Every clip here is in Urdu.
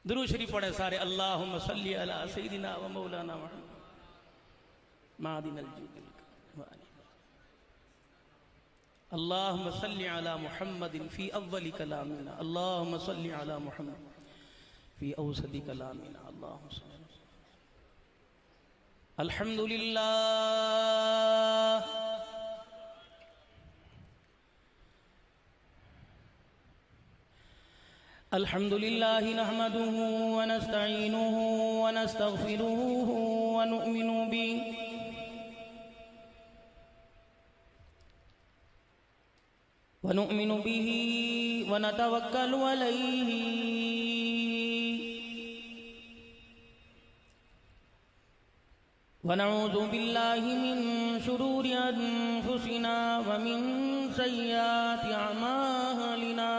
درود شریف پڑھیں سارے. اللہم صلی علی سیدنا و مولانا محمد معدن الجود والآلہ. اللہم صلی علی محمد فی اول کلامنا. اللہم صلی علی محمد فی اوسط کلامنا. اللہم صلی علی محمد. الحمدللہ الحمد لله نحمده ونستعينه ونستغفره ونؤمن به ونتوكل عليه ونعوذ بالله من شرور أنفسنا ومن سيئات أعمالنا.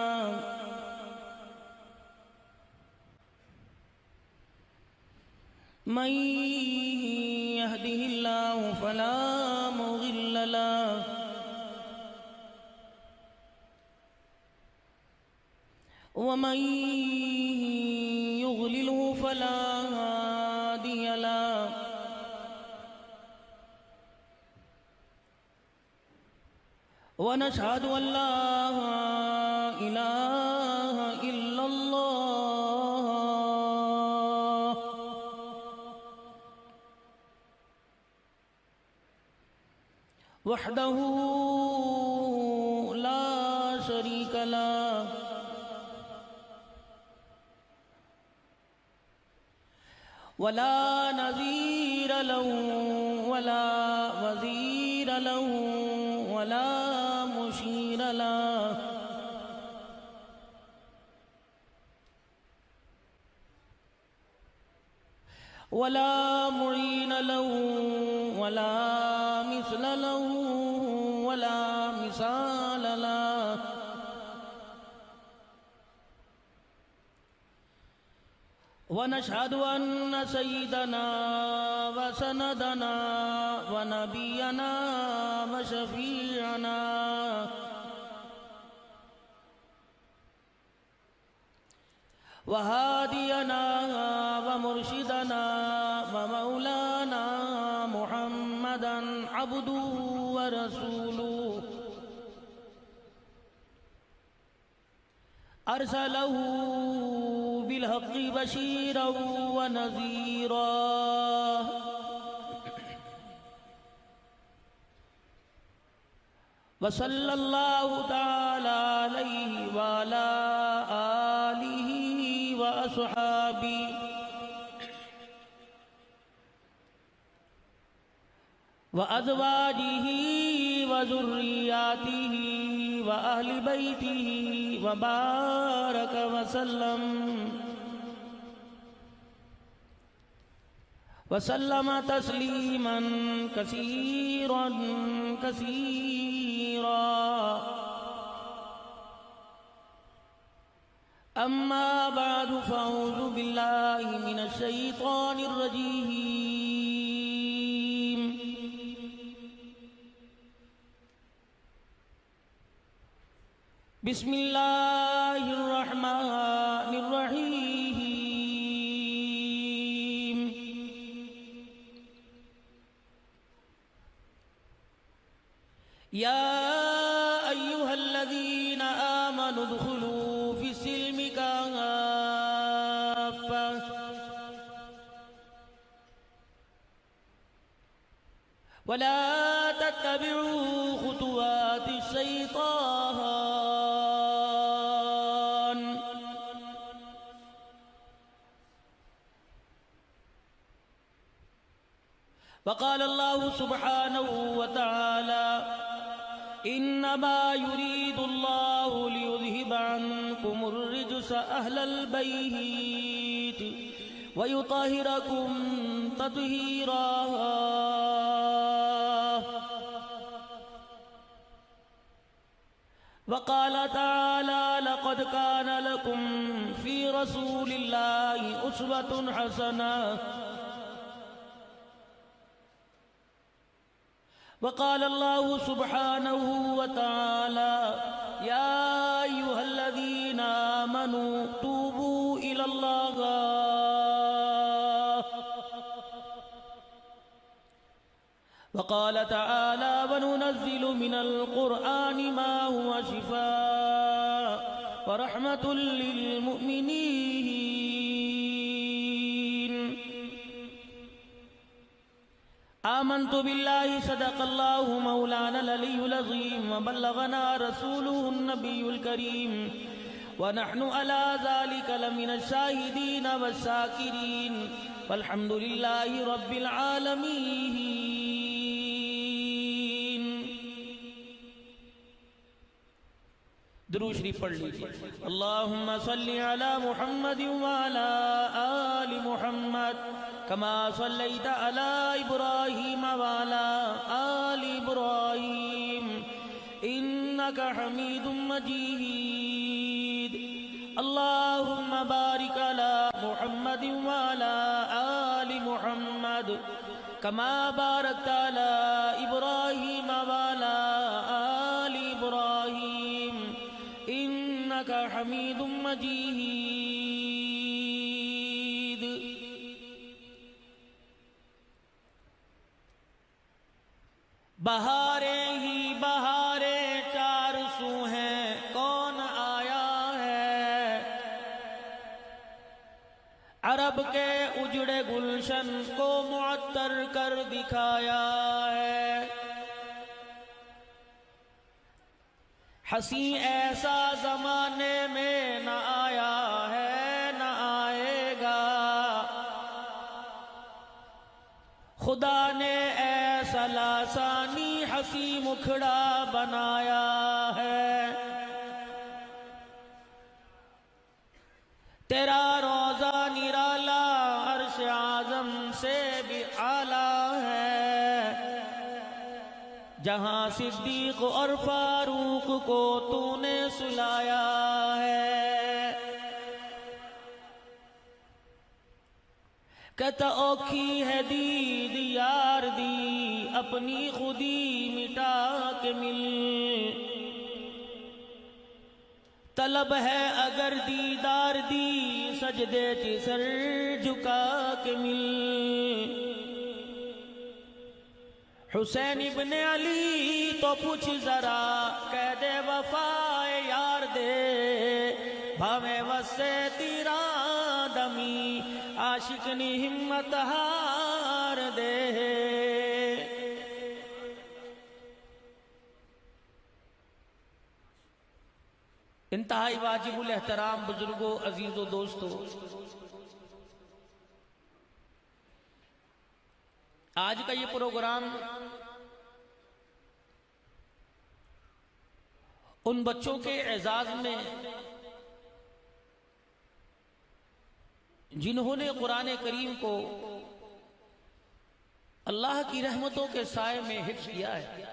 من يهده الله فلا مضل له ومن يضلله فلا هادي له. ونشهد أن لا إله إلا الله وحده لا شريك له ولا نظير له ولا وزير له ولا مشير له ولا معين له ولا مثل له ولا مثال له. ونشهد أن سيدنا وسندنا ونبينا وشفيعنا وهادينا ومرشدنا ومولانا محمدا عبده ورسوله أرسله بالحق بشيرا ونذيرا وصلى الله تعالى عليه وعلى آله وأصحابه وأزواجه وذرياته وأهل بيته وبارك وسلم تسليما كثيرا كثيرا. أما بعد فأعوذ بالله من الشيطان الرجيم. بسم الله الرحمن الرحيم. يا أيها الذين آمنوا ادخلوا في السلم كافة ولا تتبعوا خطوات الشيطان وقال الله سبحانه وتعالى إنما يريد الله ليذهب عنكم الرجس أهل البيت ويطهركم تطهيرا. وقال تعالى لقد كان لكم في رسول الله أسوة حسنة. وقال الله سبحانه وتعالى يا أيها الذين آمنوا توبوا إلى الله وقال تعالى وننزل من القرآن ما هو شفاء ورحمة للمؤمنين آمنت بالله صدق الله مولانا العلي العظيم وبلغنا رسوله النبي الكريم ونحن على ذلك لمن الشاهدين والشاكرين والحمد لله رب العالمين. درود شریف پڑھ لیجیے. اللہم صلی علی محمد وعلی آل محمد کما صلیت علی ابراہیم وعلی آل ابراہیم انک حمید مجید. اللہم بارک علی محمد وعلی آل محمد کما بارکت علی ابراہیم وعلی آل ابراہیم انک حمید مجید. بہاریں ہی بہاریں چار سو ہیں کون آیا ہے. عرب کے اجڑے گلشن کو معطر کر دکھایا ہے. ہنسی ایسا زمانے میں نہ آیا ہے نہ آئے گا. خدا نے ایسا لاسانی ہنسی مکھڑا بنایا ہے. تیرا روضہ نرالا عرش اعظم سے بھی اعلیٰ ہے. جہاں صدیق اور فاروق کو تو نے سلایا ہے. کہتا اوکھی ہے دید یار دی اپنی خودی مٹا کے مل. طلب ہے اگر دیدار دی سجدے چی سر جھکا کے مل. حسین ابن علی تو پوچھ ذرا قید وفا یار دے بھاویں وسے تیرا دمی عاشق نی ہمت ہار دے. انتہائی واجب الاحترام بزرگوں عزیزوں دوستوں، آج کا یہ پروگرام ان بچوں کے اعزاز میں جنہوں نے قرآن کریم کو اللہ کی رحمتوں کے سائے میں حفظ کیا ہے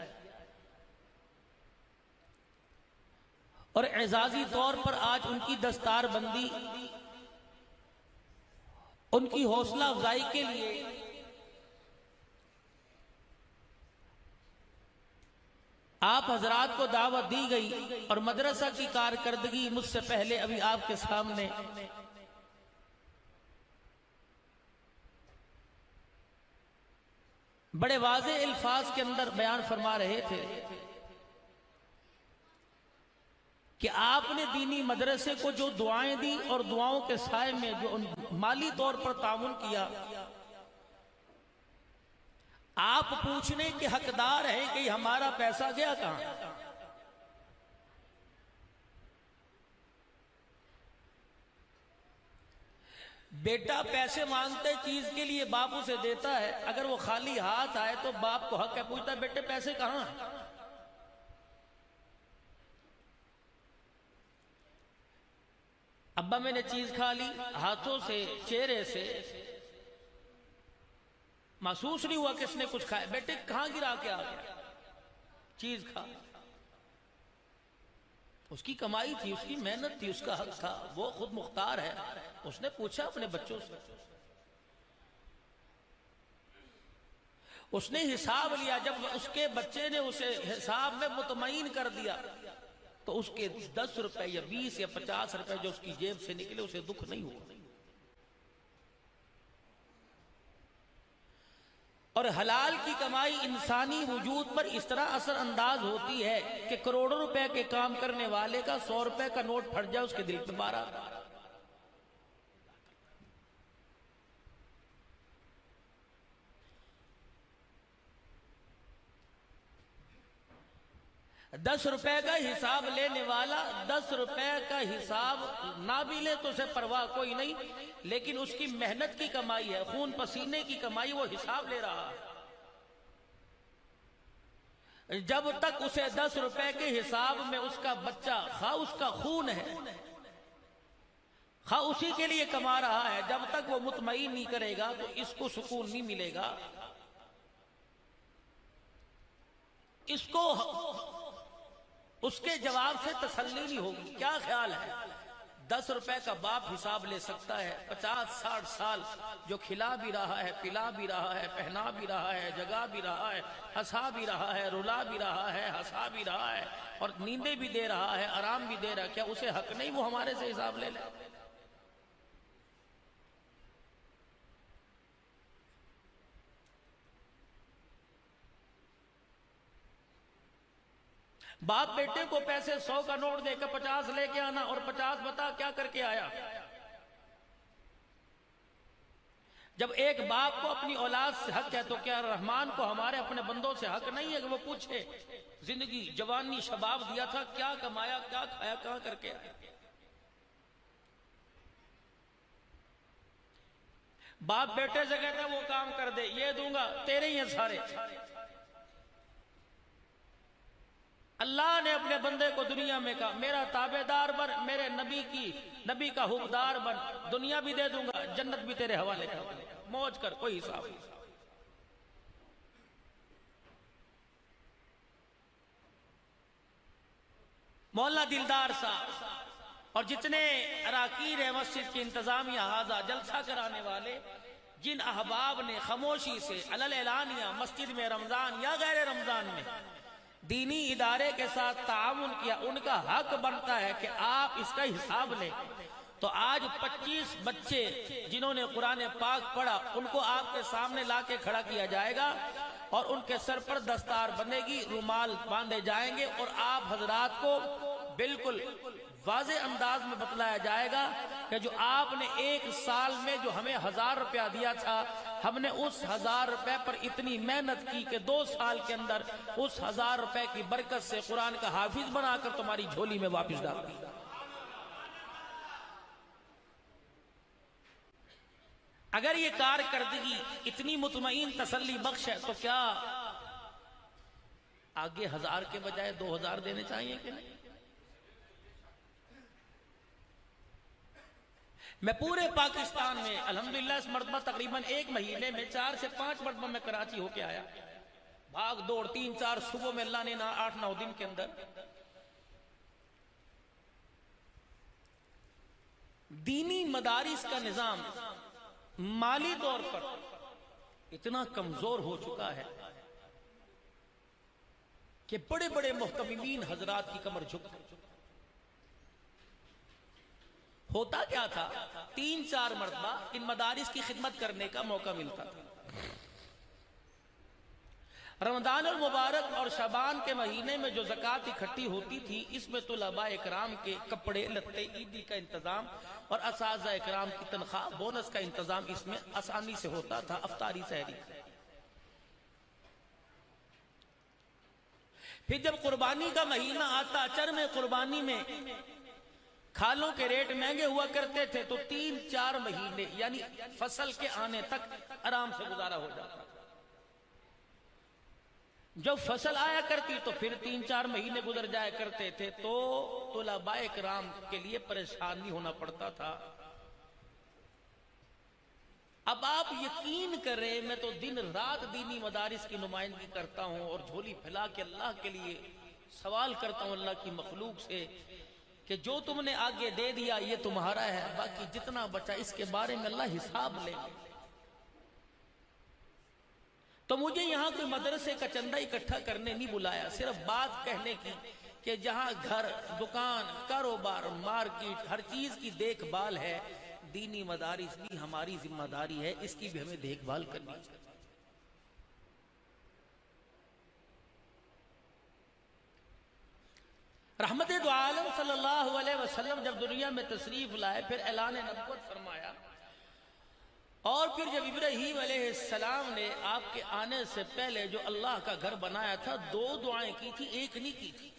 اور اعزازی طور پر آج ان کی دستار بندی، ان کی حوصلہ افزائی کے لیے آپ حضرات کو دعوت دی گئی اور مدرسہ کی کارکردگی مجھ سے پہلے ابھی آپ کے سامنے بڑے واضح الفاظ کے اندر بیان فرما رہے تھے کہ آپ نے دینی مدرسے کو جو دعائیں دی اور دعاؤں کے سائے میں جو مالی طور پر تعاون کیا، آپ پوچھنے کے حقدار ہیں کہ ہمارا پیسہ گیا کہاں. بیٹا پیسے مانگتے چیز کے لیے باپ اسے دیتا ہے، اگر وہ خالی ہاتھ آئے تو باپ کو حق ہے پوچھتا ہے بیٹے پیسے کہاں. ابا میں نے چیز کھا لی، ہاتھوں سے چہرے سے محسوس نہیں ہوا کس نے کچھ کھایا. بیٹے کہاں گرا کے آ گیا؟ چیز کھا. اس کی کمائی تھی، اس کی محنت تھی، اس کا حق تھا، وہ خود مختار ہے. اس نے پوچھا اپنے بچوں سے، اس نے حساب لیا. جب اس کے بچے نے اسے حساب میں مطمئن کر دیا تو اس کے 10 روپے یا 20 یا 50 روپے جو اس کی جیب سے نکلے اسے دکھ نہیں ہوا. اور حلال کی کمائی انسانی وجود پر اس طرح اثر انداز ہوتی ہے کہ کروڑوں روپے کے کام کرنے والے کا 100 روپے کا نوٹ پھٹ جائے اس کے دل پہ 12 10 روپے کا حساب لینے والا 10 روپے کا حساب نہ بھی لے تو اسے پرواہ کوئی نہیں، لیکن اس کی محنت کی کمائی ہے، خون پسینے کی کمائی، وہ حساب لے رہا ہے۔ جب تک اسے 10 روپے کے حساب میں اس کا بچہ خواہ اس کا خون ہے، خواہ اسی کے لیے کما رہا ہے، جب تک وہ مطمئن نہیں کرے گا تو اس کو سکون نہیں ملے گا، اس کو اس کے جواب سے تسلی نہیں ہوگی۔ کیا خیال ہے 10 روپے کا باپ حساب لے سکتا ہے 50-60 سال جو کھلا بھی رہا ہے، پلا بھی رہا ہے، پہنا بھی رہا ہے، جگا بھی رہا ہے، ہنسا بھی رہا ہے، رلا بھی رہا ہے، ہنسا بھی رہا ہے، اور نیندیں بھی دے رہا ہے، آرام بھی دے رہا ہے، کیا اسے حق نہیں وہ ہمارے سے حساب لے لے؟ باپ بیٹے کو پیسے 100 کا نوٹ دے کر 50 لے کے آنا، اور 50 بتا کیا کر کے آیا؟ جب ایک باپ کو اپنی اولاد سے حق ہے تو کیا رحمان کو ہمارے اپنے بندوں سے حق نہیں ہے کہ وہ پوچھے زندگی جوانی شباب دیا تھا، کیا کمایا، کیا کھایا، کہاں کر کے آیا؟ باپ بیٹے سے کہتا ہے وہ کام کر دے، یہ دوں گا، تیرے ہی ہیں سارے۔ اللہ نے اپنے بندے کو دنیا میں کہا میرا تابع دار بن، میرے نبی کا حکمدار بن، دنیا بھی دے دوں گا، جنت بھی تیرے حوالے کر دوں گا، موج کر، کوئی حساب نہیں۔ مولانا دلدار صاحب اور جتنے اراکین ہیں مسجد کی انتظامیہ، ہذا جلسہ کرانے والے، جن احباب نے خاموشی سے علل اعلانیہ مسجد میں رمضان یا غیر رمضان میں دینی ادارے کے ساتھ تعاون کیا، ان کا حق بنتا ہے کہ آپ اس کا حساب لیں۔ تو آج 25 بچے جنہوں نے قرآن پاک پڑھا ان کو آپ کے سامنے لا کے کھڑا کیا جائے گا، اور ان کے سر پر دستار بنے گی، رومال باندھے جائیں گے، اور آپ حضرات کو بالکل واضح انداز میں بتلایا جائے گا کہ جو آپ نے 1 سال میں جو ہمیں 1000 روپیہ دیا تھا، ہم نے اس 1000 روپے پر اتنی محنت کی کہ 2 سال کے اندر اس 1000 روپے کی برکت سے قرآن کا حافظ بنا کر تمہاری جھولی میں واپس ڈال دی۔ اگر یہ کارکردگی اتنی مطمئن تسلی بخش ہے تو کیا آگے 1000 کے بجائے 2000 دینے چاہیے کہ نہیں؟ میں پورے پاکستان میں الحمدللہ اس مرتبہ تقریباً 1 مہینے میں 4 سے 5 مرتبہ میں کراچی ہو کے آیا، بھاگ دوڑ 3-4 صبح میں، اللہ نے 8-9 دن کے اندر دینی مدارس کا نظام مالی طور پر اتنا کمزور ہو چکا ہے کہ بڑے بڑے محتممین حضرات کی کمر جھک گئی۔ ہوتا کیا تھا 3-4 مرتبہ ان مدارس کی خدمت کرنے کا موقع ملتا تھا۔ رمضان المبارک اور شعبان کے مہینے میں جو زکوٰۃ اکٹھی ہوتی تھی، اس میں طلباء اکرام کے کپڑے لتے عیدی کا انتظام اور اساتذہ اکرام کی تنخواہ بونس کا انتظام اس میں آسانی سے ہوتا تھا، افطاری سحری۔ پھر جب قربانی کا مہینہ آتا، چرم قربانی میں کھالوں کے ریٹ مہنگے ہوا کرتے تھے، تو 3-4 مہینے یعنی فصل کے آنے تک آرام سے گزارا ہو جاتا۔ جب فصل آیا کرتی تو پھر 3-4 مہینے گزر جایا کرتے تھے، تو طلباء اکرام کے لیے پریشان نہیں ہونا پڑتا تھا۔ اب آپ یقین کریں، میں تو دن رات دینی مدارس کی نمائندگی کرتا ہوں اور جھولی پھیلا کے اللہ کے لیے سوال کرتا ہوں اللہ کی مخلوق سے کہ جو تم نے آگے دے دیا یہ تمہارا ہے، باقی جتنا بچا اس کے بارے میں اللہ حساب لے گا۔ تو مجھے یہاں کوئی مدرسے کا چندہ اکٹھا کرنے نہیں بلایا، صرف بات کہنے کی کہ جہاں گھر، دکان، کاروبار، مارکیٹ، ہر چیز کی دیکھ بھال ہے، دینی مدارس بھی ہماری ذمہ داری ہے، اس کی بھی ہمیں دیکھ بھال کرنی چاہیے۔ وسلم جب دنیا میں تشریف لائے پھر اعلان نبوت فرمایا، اور پھر جب ابراہیم علیہ السلام نے آپ کے آنے سے پہلے جو اللہ کا گھر بنایا تھا 2 دعائیں کی تھی، ایک نہیں کی تھی۔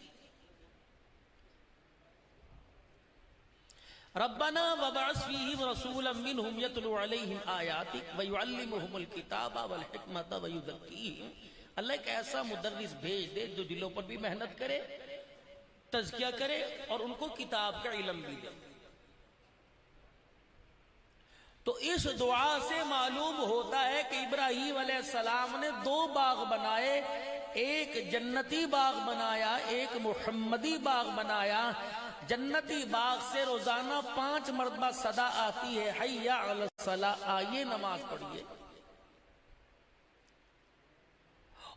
ربنا وبعث فیہم رسولا منہم یتلو علیہم آیاتک ویعلمہم الکتاب والحکمت ویزکیہم، اللہ ایک ایسا مدرس بھیج دے جو دلوں پر بھی محنت کرے، تزکیہ کرے اور ان کو کتاب کا علم بھی دے۔ تو اس دعا سے معلوم ہوتا ہے کہ ابراہیم علیہ السلام نے 2 باغ بنائے، ایک جنتی باغ بنایا، ایک محمدی باغ بنایا۔ جنتی باغ سے روزانہ 5 مرتبہ صدا آتی ہے، حی علی الصلاۃ، آئیے نماز پڑھیے۔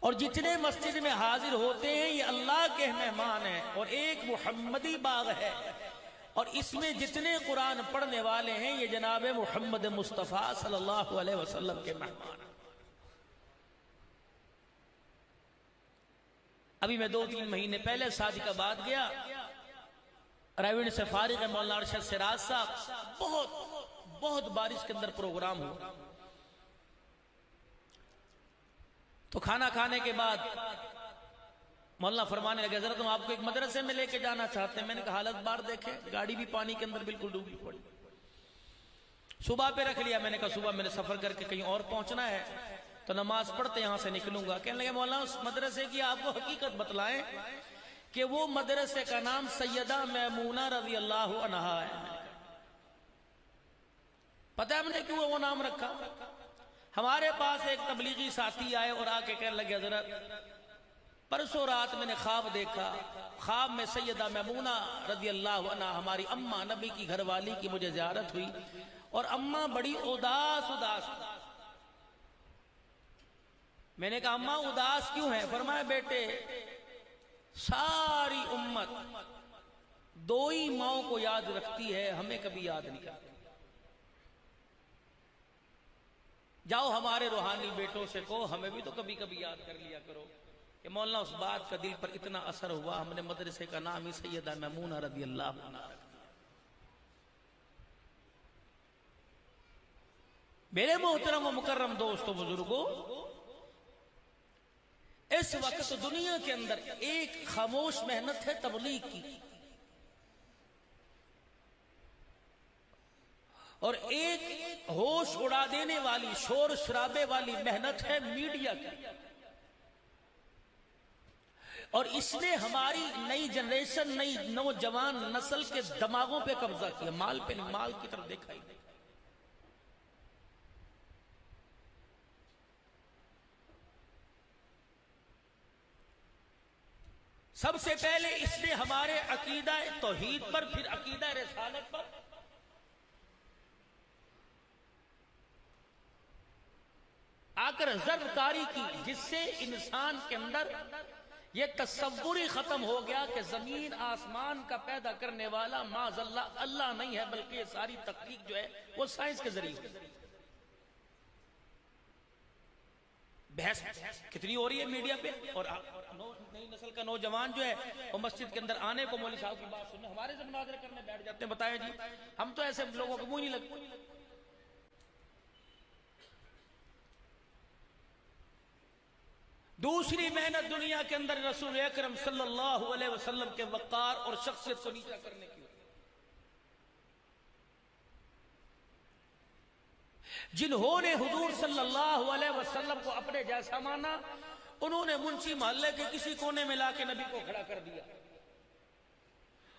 اور جتنے مسجد میں حاضر ہوتے ہیں یہ اللہ کے مہمان ہیں، اور ایک محمدی باغ ہے، اور اس میں جتنے قرآن پڑھنے والے ہیں یہ جناب محمد مصطفیٰ صلی اللہ علیہ وسلم کے مہمان ہیں۔ ابھی میں 2-3 مہینے پہلے صادقآباد گیا، رائیونڈ سے فارغ ہے مولانا ارشد سراج صاحب، بہت بارش کے اندر پروگرام ہوا۔ تو کھانا کھانے کے بعد مولانا فرمانے لگے حضرت ہم آپ کو ایک مدرسے میں لے کے جانا چاہتے ہیں۔ میں نے کہا حالت بار دیکھیں، گاڑی بھی پانی کے اندر بالکل ڈوبی پڑی، صبح پہ رکھ لیا۔ میں نے کہا صبح میں نے سفر کر کے کہیں اور پہنچنا ہے تو نماز پڑھتے یہاں سے نکلوں گا۔ کہنے لگے مولانا اس مدرسے کی آپ کو حقیقت بتلائیں کہ وہ مدرسے کا نام سیدہ میمونہ رضی اللہ عنہا ہے۔ پتہ ہے ہم نے کیوں وہ نام رکھا؟ ہمارے پاس ایک تبلیغی ساتھی آئے اور آ کے کہنے لگے حضرت پرسوں رات میں نے خواب دیکھا، خواب میں سیدہ میمونہ رضی اللہ عنہا ہماری اماں نبی کی گھر والی کی مجھے زیارت ہوئی، اور اماں بڑی اداس میں نے کہا اماں اداس کیوں ہے؟ فرمایا بیٹے ساری امت 2 ہی ماؤں کو یاد رکھتی ہے، ہمیں کبھی یاد نہیں کرتی۔ جاؤ ہمارے روحانی بیٹوں سے کہو ہمیں بھی تو کبھی کبھی یاد کر لیا کرو۔ کہ مولانا اس بات کا دل پر اتنا اثر ہوا، ہم نے مدرسے کا نام ہی سیدہ میمونہ رضی اللہ عنہا رکھ دیا۔ میرے محترم و مکرم دوستو بزرگوں، اس وقت دنیا کے اندر ایک خاموش محنت ہے تبلیغ کی، اور ایک ہوش اڑا دینے والی شور شرابے والی محنت ہے میڈیا کی۔ اور اس نے ہماری نئی جنریشن، نئی نوجوان نسل کے دماغوں پہ قبضہ کیا، مال پہ نہیں، مال کی طرف دیکھا ہی نہیں۔ سب سے پہلے اس نے ہمارے عقیدہ توحید پر، پھر عقیدہ رسالت پر آ کر ضرب کاری کی، جس سے انسان کے اندر یہ تصور ہی ختم ہو گیا کہ زمین آسمان کا پیدا کرنے والا معاذ اللہ اللہ نہیں ہے، بلکہ یہ ساری تحقیق جو ہے وہ سائنس کے ذریعے ہے۔ بحث کتنی ہو رہی ہے میڈیا پہ، اور نئی نسل کا نوجوان جو ہے وہ مسجد کے اندر آنے کو مولوی صاحب کی بات سننے ہمارے سے مناظرے کرنے بیٹھ جاتے ہیں۔ بتائیں جی، ہم تو ایسے لوگوں کو منہ نہیں لگتے۔ دوسری محنت دنیا کے اندر رسول اکرم صلی اللہ علیہ وسلم کے وقار اور شخصیت کو نیچا کرنے کی۔ جنہوں نے حضور صلی اللہ علیہ وسلم کو اپنے جیسا مانا، انہوں نے منشی محلے کے کسی کونے میں لا کے نبی کو کھڑا کر دیا،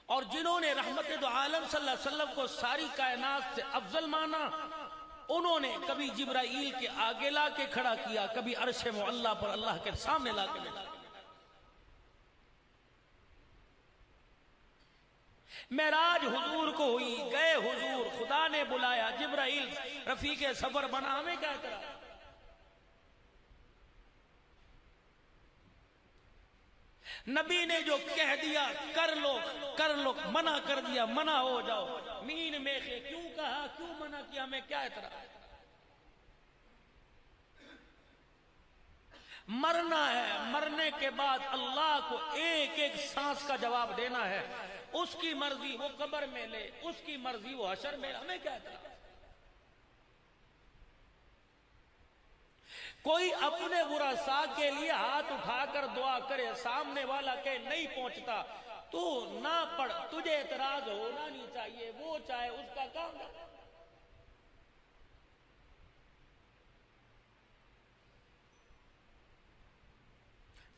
اور جنہوں نے رحمت دو عالم صلی اللہ علیہ وسلم کو ساری کائنات سے افضل مانا، انہوں نے کبھی جبرائیل کے آگے لا کے کھڑا کیا، کبھی عرش معلیٰ پر اللہ کے سامنے لا کے ملا۔ معراج حضور کو ہوئی، گئے حضور، خدا نے بلایا، جبرائیل رفیق سفر بنا، ہمیں کیا کرا؟ نبی نے جو کہہ دیا کر لو کر لو، منع کر دیا منع ہو جاؤ۔ مین میخے کیوں کہا، کیوں منع کیا، ہمیں کیا اعتراض؟ مرنا ہے، مرنے کے بعد اللہ کو ایک ایک سانس کا جواب دینا ہے۔ اس کی مرضی وہ قبر میں لے، اس کی مرضی وہ حشر میں، ہمیں کیا کرنا؟ کوئی اپنے ورثاء کے لیے ہاتھ اٹھا کر دعا کرے، سامنے والا کہ نہیں پہنچتا تو نہ پڑھ، تجھے اعتراض ہونا نہیں چاہیے، وہ چاہے اس کا کام ہے۔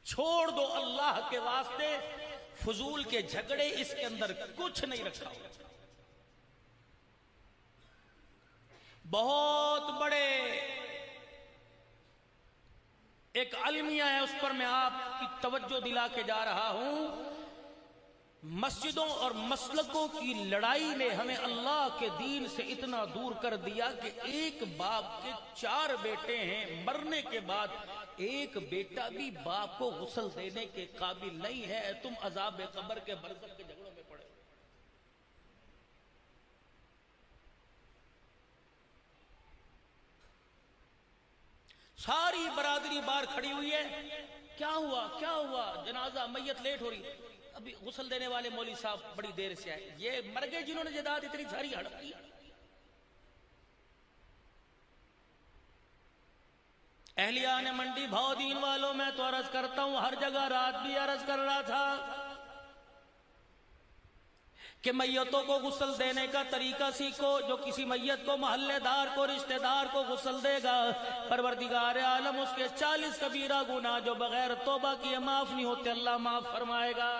چھوڑ دو اللہ کے واسطے فضول کے جھگڑے، اس کے اندر کچھ نہیں رکھا ہوا۔ بہت بڑے ایک المیہ ہے، اس پر میں آپ کی توجہ دلا کے جا رہا ہوں۔ مسجدوں اور مسلکوں کی لڑائی نے ہمیں اللہ کے دین سے اتنا دور کر دیا کہ ایک باپ کے 4 بیٹے ہیں، مرنے کے بعد ایک بیٹا بھی باپ کو غسل دینے کے قابل نہیں ہے، تم عذاب قبر کے برزخ کے جھگڑوں میں پڑے۔ ساری برادری باہر کھڑی ہوئی ہے، کیا ہوا کیا ہوا؟ جنازہ میت لیٹ ہو رہی، ابھی غسل دینے والے مولوی صاحب بڑی دیر سے آئے، یہ مر گئے جنہوں نے جائیداد اتنی ساری ہڑپ کی۔ اہلیان منڈی بھاؤ دین والوں، میں تو عرض کرتا ہوں، ہر جگہ رات بھی عرض کر رہا تھا کہ میتوں کو غسل دینے کا طریقہ سیکھو۔ جو کسی میت کو، محلے دار کو، رشتہ دار کو غسل دے گا، پروردگار عالم اس کے 40 کبیرہ گناہ جو بغیر توبہ کیے معاف نہیں ہوتے، اللہ معاف فرمائے گا۔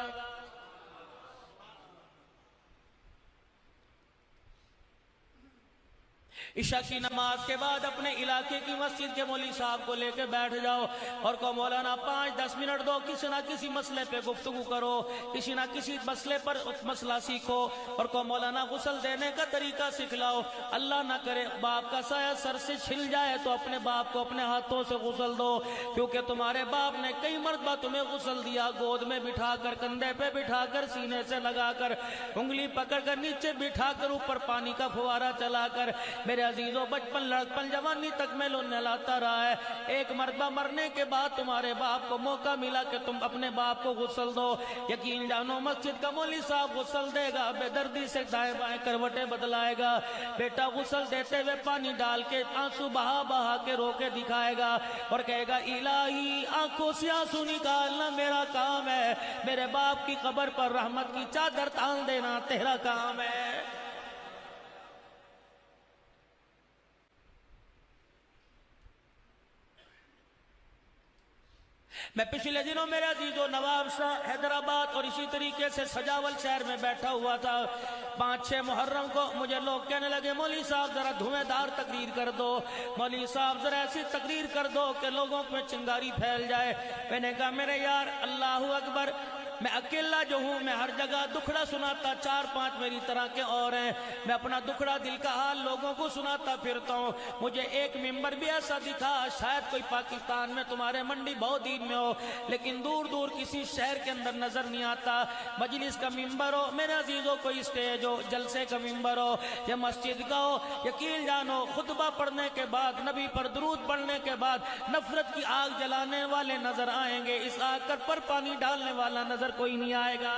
عشاء کی نماز کے بعد اپنے علاقے کی مسجد کے مولوی صاحب کو لے کے بیٹھ جاؤ اور کہو مولانا 5-10 منٹ دو، کسی نہ کسی مسئلے پہ گفتگو کرو، کسی نہ کسی مسئلے پر مسئلہ سیکھو، اور کہو مولانا غسل دینے کا طریقہ سکھلاؤ۔ اللہ نہ کرے باپ کا سایہ سر سے چھل جائے تو اپنے باپ کو اپنے ہاتھوں سے غسل دو، کیونکہ تمہارے باپ نے کئی مرتبہ تمہیں غسل دیا، گود میں بٹھا کر، کندھے پہ بٹھا کر، سینے سے لگا کر، انگلی پکڑ کر نیچے بٹھا کر، اوپر پانی کا فوارہ چلا کر، میرے عزیزوں بچپن لڑکپن جوانی تک میں نہلاتا رہا ہے۔ ایک مرتبہ مرنے کے بعد تمہارے باپ کو موقع ملا کہ تم اپنے باپ کو غسل دو، یقین جانو مسجد کا مولوی صاحب غسل دے گا، بے دردی سے دائیں بائیں کروٹیں بدلائے گا، بیٹا غسل دیتے ہوئے پانی ڈال کے آنسو بہا بہا کے رو کے دکھائے گا اور کہے گا الہی آنکھوں سے آنسو نکالنا میرا کام ہے، میرے باپ کی قبر پر رحمت کی چادر تان دینا تیرا کام ہے۔ میں پچھلے دنوں میرے عزیزو نواب شاہ حیدرآباد اور اسی طریقے سے سجاول شہر میں بیٹھا ہوا تھا۔ 5-6 محرم کو مجھے لوگ کہنے لگے مولوی صاحب ذرا دھویں دار تقریر کر دو، مولوی صاحب ذرا ایسی تقریر کر دو کہ لوگوں میں چنگاری پھیل جائے۔ میں نے کہا میرے یار اللہ اکبر، میں اکیلا جو ہوں، میں ہر جگہ دکھڑا سناتا، 4-5 میری طرح کے اور ہیں، میں اپنا دکھڑا دل کا حال لوگوں کو سناتا پھرتا ہوں۔ مجھے ایک ممبر بھی ایسا دکھا، شاید کوئی پاکستان میں تمہارے منڈی بہودین میں ہو، لیکن دور دور کسی شہر کے اندر نظر نہیں آتا۔ مجلس کا ممبر ہو میرے عزیزوں، کوئی اسٹیج ہو، جلسے کا ممبر ہو یا مسجد کا ہو، یقین جانو خطبہ پڑھنے کے بعد، نبی پر درود پڑھنے کے بعد نفرت کی آگ جلانے والے نظر آئیں گے، اس آگ پر پانی ڈالنے والا نظر کوئی نہیں آئے گا۔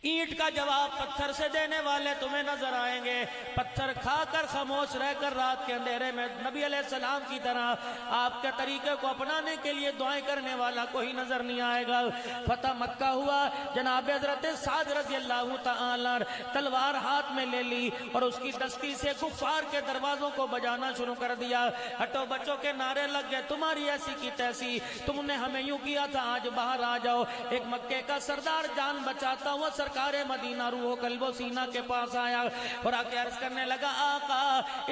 اینٹ کا جواب پتھر سے دینے والے تمہیں نظر آئیں گے، پتھر کھا کر خاموش رہ کر رات کے اندھیرے میں نبی علیہ السلام کی طرح آپ کے طریقے کو اپنانے کے لیے دعائیں کرنے والا کوئی نظر نہیں آئے گا۔ فتح مکہ ہوا، جناب حضرت سعد رضی اللہ تعالی تلوار ہاتھ میں لے لی اور اس کی دستی سے کفار کے دروازوں کو بجانا شروع کر دیا۔ ہٹو بچوں کے نعرے لگ گئے، تمہاری ایسی کی تیسی، تم نے ہمیں یوں کیا تھا، آج باہر آ جاؤ۔ ایک مکے کا سردار جان بچاتا ہوا سرکار مدینہ روح و قلب و سینہ کے پاس آیا اور آ کے عرض کرنے لگا آقا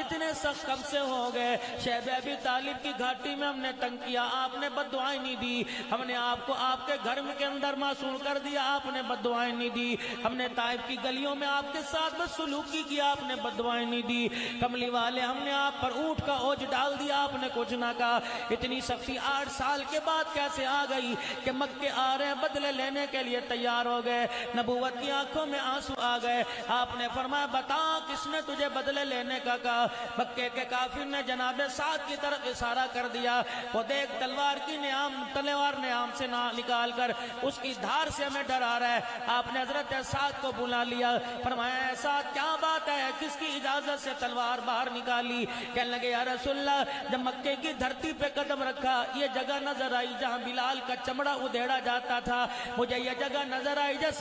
اتنے سخت کب سے ہو گئے؟ شیب ابی طالب کی گھاٹی میں ہم نے تنگ کیا، آپ نے بد دعائیں نہیں دی، ہم نے آپ کو آپ کے گھر کے اندر معصوم کر دیا، آپ نے بد دعائیں نہیں دی، ہم نے طائف کی گلیوں میں آپ کے ساتھ بد سلوکی کیا، آپ نے بد دعائیں نہیں دی، کملی والے ہم نے آپ پر اونٹ کا اوج ڈال دیا، آپ نے کچھ نہ کہا۔ اتنی سختی 8 سال کے بعد کیسے آ گئی کہ مکے آ رہے ہیں، بدلے لینے کے لیے تیار ہو گئے۔ نبوت نبوت کی آنکھوں میں آنسو آ گئے. آپ نے فرمایا بتا کس نے تجھے بدلے لینے کا کہا؟ مکے کے کافر نے جناب سعد کی طرف اشارہ کر دیا. وہ دیکھ تلوار نیام سے نکال کر اس کی دھار سے ہمیں ڈرا رہا ہے. آپ نے حضرت سعد کو بلا لیا. فرمایا سعد کیا بات ہے؟ کس کی اجازت سے تلوار باہر نکالی؟ کہنے لگے یا رسول اللہ جب مکے کی دھرتی پہ قدم رکھا یہ جگہ نظر آئی جہاں بلال کا چمڑا ادھیڑا جاتا تھا. مجھے یہ جگہ نظر آئی جہاں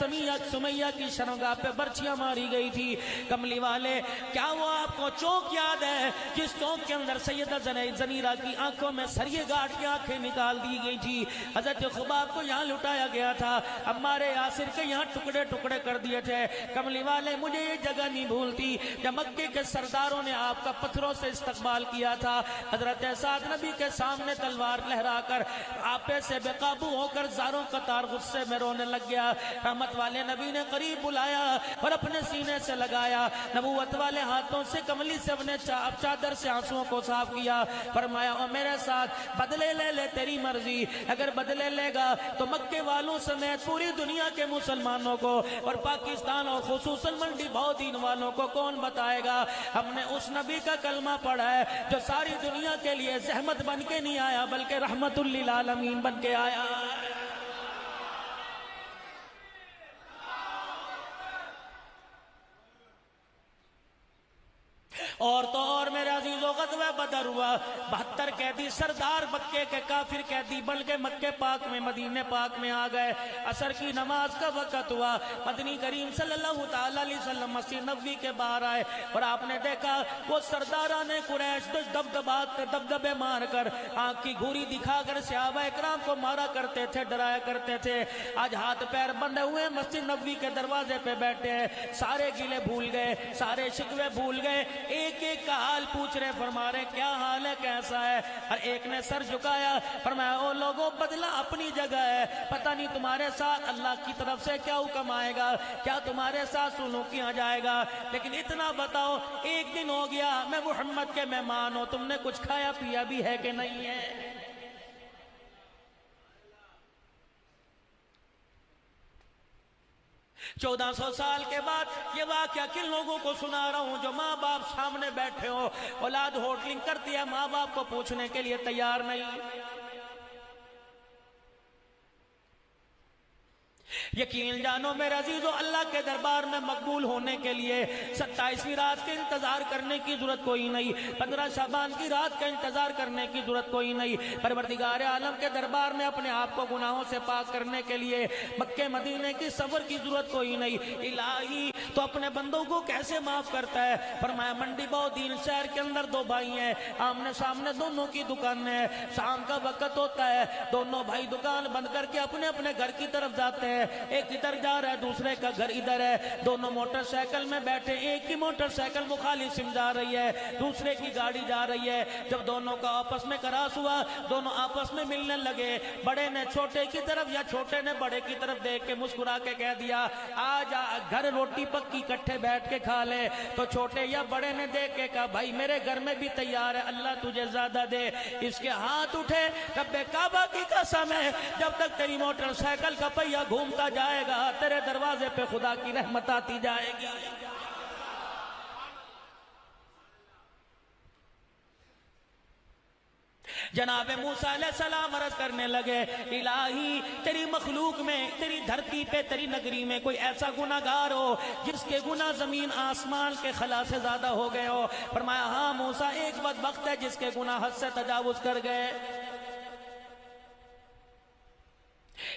سمیہ کی شرمگاہ پہ برچیاں ماری گئی تھی. کملی والے کیا وہ آپ کو چوک یاد ہے جس چوک کے اندر سیدہ زنیرہ کی آنکھوں میں سریے گاٹ کی آنکھیں نکال دی گئی تھی؟ حضرت خباب کو یہاں لٹایا گیا تھا. عمار یاسر کے یہاں ٹکڑے ٹکڑے کر دیے تھے. کملی والے مجھے یہ جگہ نہیں بھولتی جب مکے کے سرداروں نے آپ کا پتھروں سے استقبال کیا تھا. حضرت سعد نبی کے سامنے تلوار لہرا کر آپے سے بے قابو ہو کر زاروں قطار غصے میں رونے لگ گیا. رحمت والے نبی نے قریب بلایا اور اپنے سینے سے لگایا. نبوت والے ہاتھوں سے کملی سے اپنے چادر سے آنسوؤں کو صاف کیا. فرمایا او میرے ساتھ بدلے لے لے تیری مرضی. اگر بدلے لے گا تو مکے والوں سمیت پوری دنیا کے مسلمانوں کو اور پاکستان اور خصوصاً منڈی بہودین والوں کو کون بتائے گا ہم نے اس نبی کا کلمہ پڑھا ہے جو ساری دنیا کے لیے زحمت بن کے نہیں آیا بلکہ رحمت للعالمین بن کے آیا. اور تو اور میرے عزیزو غزوہ بدر ہوا. 72 قیدی سردار مکے کے کافر قیدی بلکہ مکے پاک میں مدینے پاک میں آ گئے. عصر کی نماز کا وقت ہوا. مدنی کریم صلی اللہ تعالی علیہ وسلم مسجد نبوی کے باہر آئے اور آپ نے دیکھا وہ سرداران قریش دبدبے مار کر آنکھ کی گھوری دکھا کر صحابہ اکرام کو مارا کرتے تھے ڈرایا کرتے تھے. آج ہاتھ پیر بندھے ہوئے مسجد نبوی کے دروازے پہ بیٹھے ہیں. سارے گلے بھول گئے سارے شکوے بھول گئے. ایک ایک کا حال پوچھ رہے فرما رہے کیا حال ہے کیسا ہے. اور ایک نے سر جھکایا فرمایا او لوگوں بدلہ اپنی جگہ ہے. پتہ نہیں تمہارے ساتھ اللہ کی طرف سے کیا حکم آئے گا کیا تمہارے ساتھ سلوک کیا جائے گا. لیکن اتنا بتاؤ ایک دن ہو گیا میں محمد کے مہمان ہوں تم نے کچھ کھایا پیا بھی ہے کہ نہیں ہے. 1400 سال کے بعد یہ واقعہ کن لوگوں کو سنا رہا ہوں جو ماں باپ سامنے بیٹھے ہو. اولاد ہوٹلنگ کرتی ہے ماں باپ کو پوچھنے کے لیے تیار نہیں. یقین جانو میرے عزیزو اللہ کے دربار میں مقبول ہونے کے لیے 27ویں رات کے انتظار کرنے کی ضرورت کوئی نہیں. 15 شعبان کی رات کا انتظار کرنے کی ضرورت کوئی نہیں. پروردگار عالم کے دربار میں اپنے آپ کو گناہوں سے پاک کرنے کے لیے مکے مدینے کی سفر کی ضرورت کوئی نہیں. الہی تو اپنے بندوں کو کیسے معاف کرتا ہے. فرمایا منڈی بہودین شہر کے اندر 2 بھائی ہیں آمنے سامنے دونوں کی دکان ہے. شام کا وقت ہوتا ہے دونوں بھائی دکان بند کر کے اپنے اپنے گھر کی طرف جاتے ہیں. ایک ادھر جا رہا ہے دوسرے کا گھر ادھر ہے. دونوں موٹر سائیکل میں بیٹھے ایک کی موٹر سائیکل مخالف سمت جا رہی ہے دوسرے کی گاڑی جا رہی ہے. جب دونوں کا آپس میں کراس ہوا دونوں آپس میں ملنے لگے. بڑے نے چھوٹے کی طرف یا چھوٹے نے بڑے کی طرف دیکھ کے مسکرا کے کہہ دیا آج گھر روٹی پکی اکٹھے بیٹھ کے کھا لے. تو چھوٹے یا بڑے نے دیکھ کے کہا بھائی میرے گھر میں بھی تیار ہے اللہ تجھے زیادہ دے. اس کے ہاتھ اٹھے رب کعبہ کی قسم ہے جب تک تیری موٹر سائیکل کا پہیہ گھومتا جائے گا تیرے دروازے پہ خدا کی رحمت آتی جائے گی. جناب موسیٰ علیہ السلام عرض کرنے لگے الہی تیری مخلوق میں تیری دھرتی پہ تیری نگری میں کوئی ایسا گناہگار ہو جس کے گناہ زمین آسمان کے خلا سے زیادہ ہو گئے ہو. فرمایا ہاں موسیٰ ایک بدبخت ہے جس کے گناہ حد سے تجاوز کر گئے.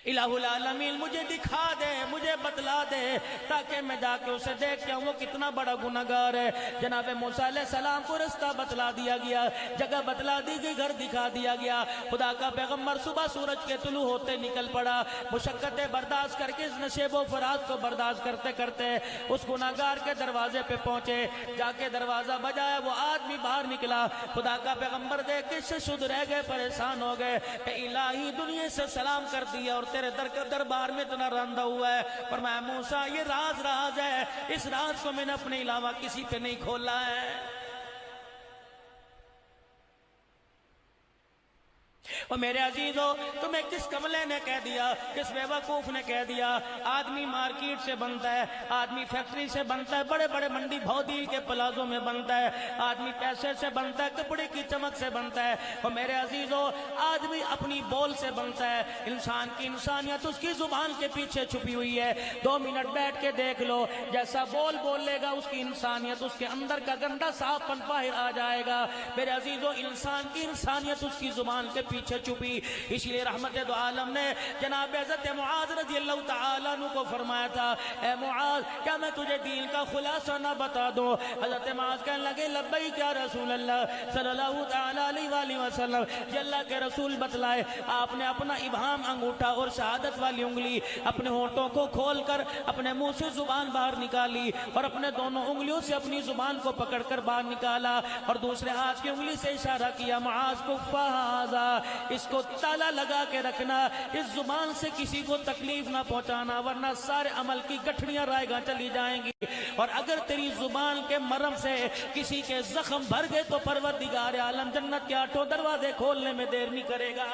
الہ العالمین مجھے دکھا دے مجھے بتلا دے تاکہ میں جا کے اسے دیکھ کے وہ کتنا بڑا گناہگار ہے. جناب موسیٰ علیہ السلام کو رستہ بتلا دیا گیا جگہ بتلا دی گئی گھر دکھا دیا گیا. خدا کا پیغمبر صبح سورج کے طلوع ہوتے نکل پڑا. مشقتیں برداشت کر کے اس نشیب و فراز کو برداشت کرتے کرتے اس گناہگار کے دروازے پہ پہنچے. جا کے دروازہ بجایا وہ آدمی باہر نکلا. خدا کا پیغمبر دیکھ کے سے شد رہ گئے پریشان ہو گئے کہ الہی دنیا سے سلام کر دیا اور تیرے دربار میں اتنا رندہ ہوا ہے. فرمایا موسیٰ یہ راز ہے اس راز کو میں نے اپنے علاوہ کسی پہ نہیں کھولا ہے. اور میرے عزیزو تمہیں کس کملے نے کہہ دیا, کس بیوقوف نے کہہ دیا آدمی مارکیٹ سے بنتا ہے, آدمی فیکٹری سے بنتا ہے, بڑے بڑے منڈی بھودیل کے پلازوں میں بنتا ہے, آدمی پیسے سے بنتا ہے, کپڑے کی چمک سے بنتا ہے. اور میرے عزیزو آدمی اپنی بول سے بنتا ہے. انسان کی انسانیت اس کی زبان کے پیچھے چھپی ہوئی ہے. 2 منٹ بیٹھ کے دیکھ لو, جیسا بول لے گا اس کی انسانیت, اس کے اندر کا گندا صاف پن باہر آ جائے گا. میرے عزیزو انسان کی انسانیت اس کی زبان کے پیچھے چھپی. اس لیے رحمت دو عالم نے جناب حضرت معاذ رضی اللہ تعالیٰ عنہ کو فرمایا تھا, اے معاذ کیا میں تجھے دین کا خلاصہ نہ بتا دوں؟ حضرت معاذ کہنے لگے لبیک یا رسول اللہ صلی اللہ تعالیٰ علیہ وآلہ وسلم. یہ اللہ کے رسول بتلائے. آپ نے اپنا ابہام انگوٹھا اور شہادت والی انگلی اپنے ہونٹوں کو کھول کر اپنے منہ سے زبان باہر نکالی اور اپنے دونوں انگلیوں سے اپنی زبان کو پکڑ کر باہر نکالا اور دوسرے ہاتھ کی انگلی سے اشارہ کیا, معاذ کو فہذا, اس کو تالا لگا کے رکھنا, اس زبان سے کسی کو تکلیف نہ پہنچانا ورنہ سارے عمل کی گٹھڑیاں رائے گاں چلی جائیں گی. اور اگر تیری زبان کے مرم سے کسی کے زخم بھر گئے تو پروردگار عالم جنت کے 8 دروازے کھولنے میں دیر نہیں کرے گا.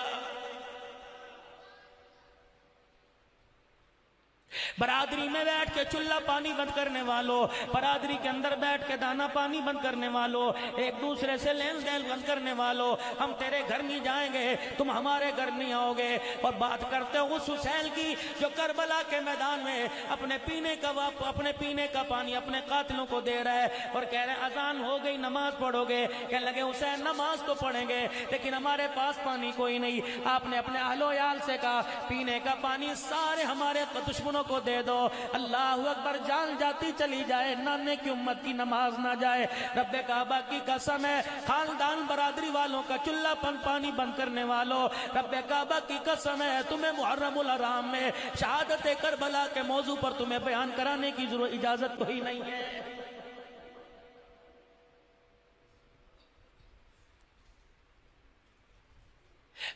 برادری میں بیٹھ کے چولہا پانی بند کرنے والوں, برادری کے اندر بیٹھ کے دانا پانی بند کرنے والوں, ایک دوسرے سے لین دین بند کرنے والوں, ہم تیرے گھر نہیں جائیں گے, تم ہمارے گھر نہیں آؤ گے. اور بات کرتے ہو اس حسین کی جو کربلا کے میدان میں اپنے پینے کا پانی اپنے قاتلوں کو دے رہا ہے اور کہہ رہے اذان ہو گئی نماز پڑھو گے. کہنے لگے حسین نماز تو پڑھیں گے لیکن ہمارے پاس پانی کوئی نہیں. آپ نے اپنے اہل و عیال سے کہا پینے کا پانی سارے ہمارے دشمنوں کو دے دو. اللہ اکبر, جان جاتی چلی جائے, نانے کی امت کی نماز نہ جائے. رب کعبہ کی قسم ہے, خاندان برادری والوں کا چولہا پانی بند کرنے والوں, رب کعبہ کی قسم ہے تمہیں محرم الحرام میں شہادت کربلا کے موضوع پر تمہیں بیان کرانے کی اجازت کوئی نہیں ہے.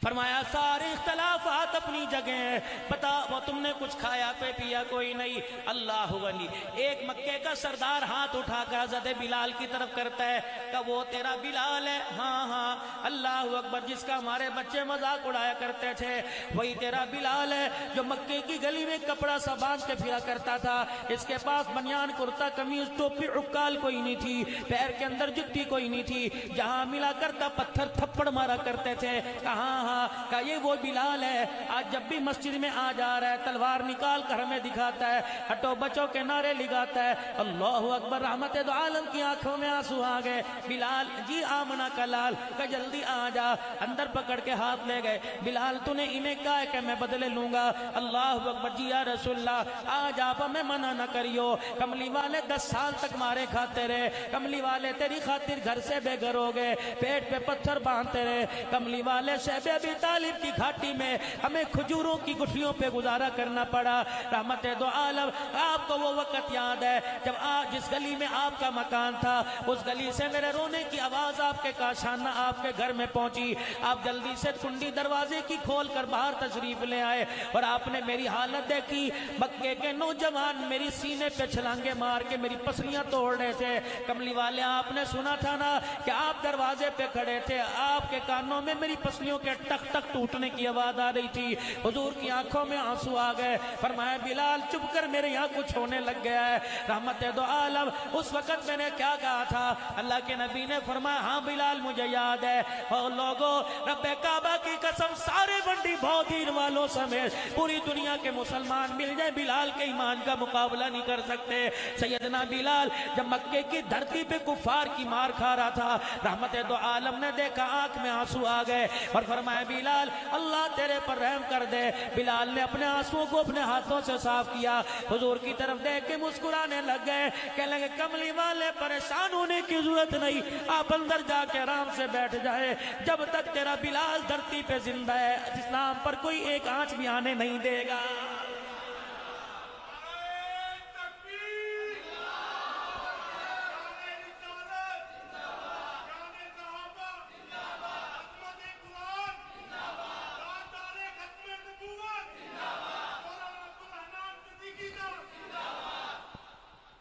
فرمایا سارے اختلافات اپنی جگہ ہیں, پتا وہ تم نے کچھ کھایا پہ پیا کوئی نہیں. اللہ ولی ایک مکے کا سردار ہاتھ اٹھا کر حضرت بلال کی طرف کرتا ہے کہ وہ تیرا بلال ہے؟ ہاں ہاں. اللہ اکبر, جس کا ہمارے بچے مذاق اڑایا کرتے تھے وہی تیرا بلال ہے جو مکے کی گلی میں کپڑا سا باندھ کے پھرا کرتا تھا. اس کے پاس بنیان کرتا قمیض ٹوپی عکال کوئی نہیں تھی, پیر کے اندر جتی کوئی نہیں تھی, جہاں ملا کرتا پتھر تھپڑ مارا کرتے تھے. کہاں کہ یہ وہ بلال ہے. آج جب بھی مسجد میں آ جا رہا ہے تلوار نکال کر ہمیں دکھاتا ہے, ہٹو بچوں کے نعرے لگاتا ہے. اللہ اکبر, رحمت دو عالم کی آنکھوں میں آنسو آ گئے. بلال جی آمنہ کا لال کہ جلدی آ جا. اندر پکڑ کے ہاتھ لے گئے. بلال تو نے انہیں کہا ہے کہ میں بدلے لوں گا. اللہ اکبر, جی یا رسول اللہ آج آپ ہمیں منع نہ کریو. کملی والے 10 سال تک مارے کھاتے رہے, کملی والے تیری خاطر گھر سے بے گھر ہو گئے, پیٹ پہ پتھر باندھتے رہے. کملی والے شیب ابی طالب کی گھاٹی میں ہمیں کھجوروں کی گٹھلیوں پہ گزارا کرنا پڑا. رحمت دو عالم, آپ کو وہ وقت یاد ہے جب جس گلی میں آپ کا مکان تھا اس گلی سے میرے رونے کی آواز آپ کے کاشانہ آپ کے گھر میں پہنچی. آپ جلدی سے کنڈی دروازے کی کھول کر باہر تشریف لے آئے اور آپ نے میری حالت دیکھی. مکے کے نوجوان میری سینے پہ چھلانگے مار کے میری پسلیاں توڑ رہے تھے. کملی والے آپ نے سنا تھا نا کہ آپ دروازے پہ کھڑے تھے, آپ کے کانوں میں میری پسلیوں کے ٹک ٹک ٹوٹنے کی آواز آ رہی تھی. حضور کی آنکھوں میں آنسو آ گئے. فرمایا بلال چپ کر, میرے یہاں کچھ ہونے لگ گیا ہے. رحمت دو عالم, اس وقت میں نے کیا کہا تھا؟ اللہ کے نبی نے فرمایا ہاں بلال مجھے یاد ہے. اور لوگوں, رب کعبہ کی قسم سارے بنڈی بھودیر والوں سمیت پوری دنیا کے مسلمان مل جائے بلال کے ایمان کا مقابلہ نہیں کر سکتے. سیدنا بلال جب مکے کی دھرتی پہ کفار کی مار کھا رہا تھا, رحمت دو عالم نے دیکھا آنکھ میں آنسو آ گئے اور فرمایا بلال اللہ تیرے پر رحم کر دے. بلال نے اپنے آنسوؤں کو اپنے ہاتھوں سے صاف کیا, حضور کی طرف دیکھ کے مسکرانے لگ گئے. کہنے لگے کملی والے پریشان ہونے کی ضرورت نہیں, آپ اندر جا کے آرام سے بیٹھ جائے. جب تک تیرا بلال دھرتی پہ زندہ ہے اسلام پر کوئی ایک آنچ بھی آنے نہیں دے گا.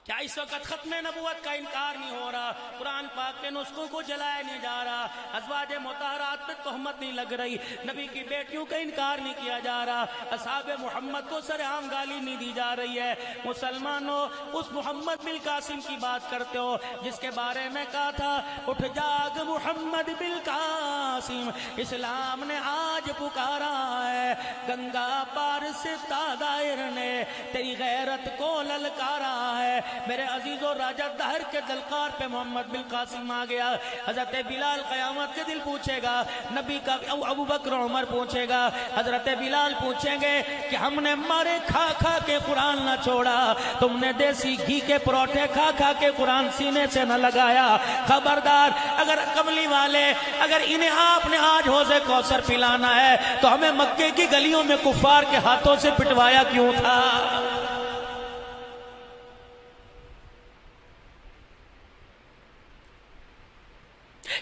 کیا کیا اس وقت ختم نبوت کا انکار نہیں ہو رہا؟ قرآن پاک کے نسخوں کو جلایا نہیں جا رہا، ازواج مطہرات پہ تہمت نہیں لگ رہی، نبی کی بیٹیوں کا انکار نہیں کیا جا رہا، اصحاب محمد کو سرعام گالی نہیں دی جا رہی ہے۔ مسلمانوں، اس محمد بالقاسم کی بات کرتے ہو جس کے بارے میں کہا تھا اٹھ جاگ محمد بالقاسم، اسلام نے آج پکارا ہے، گنگا پار سے تادائر نے تیری غیرت کو للکارا ہے۔ میرے عزیزو، راجہ دہر کے دلکار پہ محمد بالقاسم آ گیا۔ حضرت بلال قیامت کے دل پوچھے گا، نبی کا ابو بکر عمر پوچھے گا، حضرت بلال پوچھیں گے کہ ہم نے مارے کھا کھا کے قرآن نہ چھوڑا، تم نے دیسی گھی کے پروٹھے کھا کھا کے قرآن سینے سے نہ لگایا۔ خبردار، اگر کملی والے، اگر انہیں آپ نے آج حوض کوثر پلانا ہے تو ہمیں مکے کی گلیوں میں کفار کے ہاتھوں سے پٹوایا کیوں تھا؟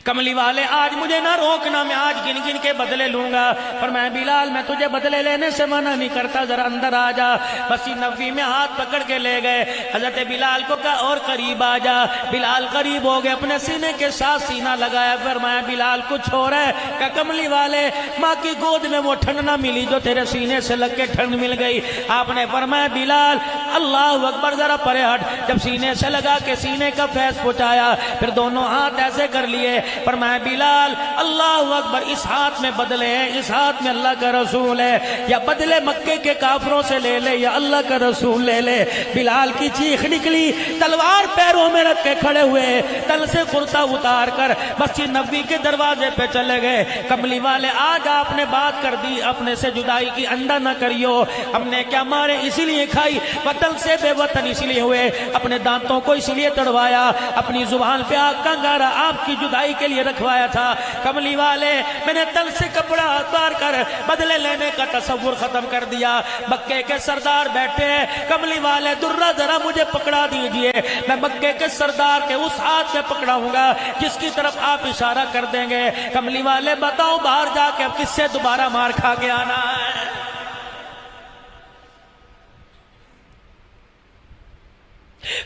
کملی والے، آج مجھے نہ روکنا، میں آج گن گن کے بدلے لوں گا۔ پر میں بلال، میں تجھے بدلے لینے سے منع نہیں کرتا، ذرا اندر آ جا۔ مسجد نبوی میں ہاتھ پکڑ کے لے گئے، حضرت بلال کو کہا اور قریب آ جا۔ بلال قریب ہو گئے، اپنے سینے کے ساتھ سینہ لگایا، فرمایا بلال کچھ ہو رہا ہے؟ کہ کملی والے، ماں کی گود میں وہ ٹھنڈ نہ ملی جو تیرے سینے سے لگ کے ٹھنڈ مل گئی۔ آپ نے فرمایا بلال اللہ اکبر، ذرا پرے ہٹ۔ جب سینے سے لگا کے سینے کا فیض پہنچایا، پھر دونوں ہاتھ ایسے کر لیے، فرمایا بلال اللہ اکبر، اس ہاتھ میں بدلے ہیں، اس ہاتھ میں اللہ کا رسول ہے، یا بدلے مکے کے کافروں سے لے لے یا اللہ کا رسول لے لے۔ بلال کی چیخ نکلی، تلوار پیروں میں رکھ کے کھڑے ہوئے، تل سے کرتا اتار کر مسجد نبوی کے دروازے پہ چلے گئے۔ کملی والے، آج آپ نے بات کر دی، اپنے سے جدائی کی اندھا نہ کریو، ہم نے کیا مارے اسی لیے کھائی، وطن سے بے وطن اسی لیے ہوئے، اپنے دانتوں کو اس لیے تڑوایا، اپنی زبان پہ آگ کا انگارہ آپ کی جدائی کے لیے رکھوایا تھا۔ کملی والے، میں نے تل سے کپڑا اتار کر بدلے لینے کا تصور ختم کر دیا۔ مکے کے سردار بیٹھے ہیں، کملی والے درہ ذرا مجھے پکڑا دیجئے، میں مکے کے سردار کے اس ہاتھ میں پکڑاؤں گا جس کی طرف آپ اشارہ کر دیں گے۔ کملی والے بتاؤ، باہر جا کے اب کس سے دوبارہ مار کھا کے آنا ہے؟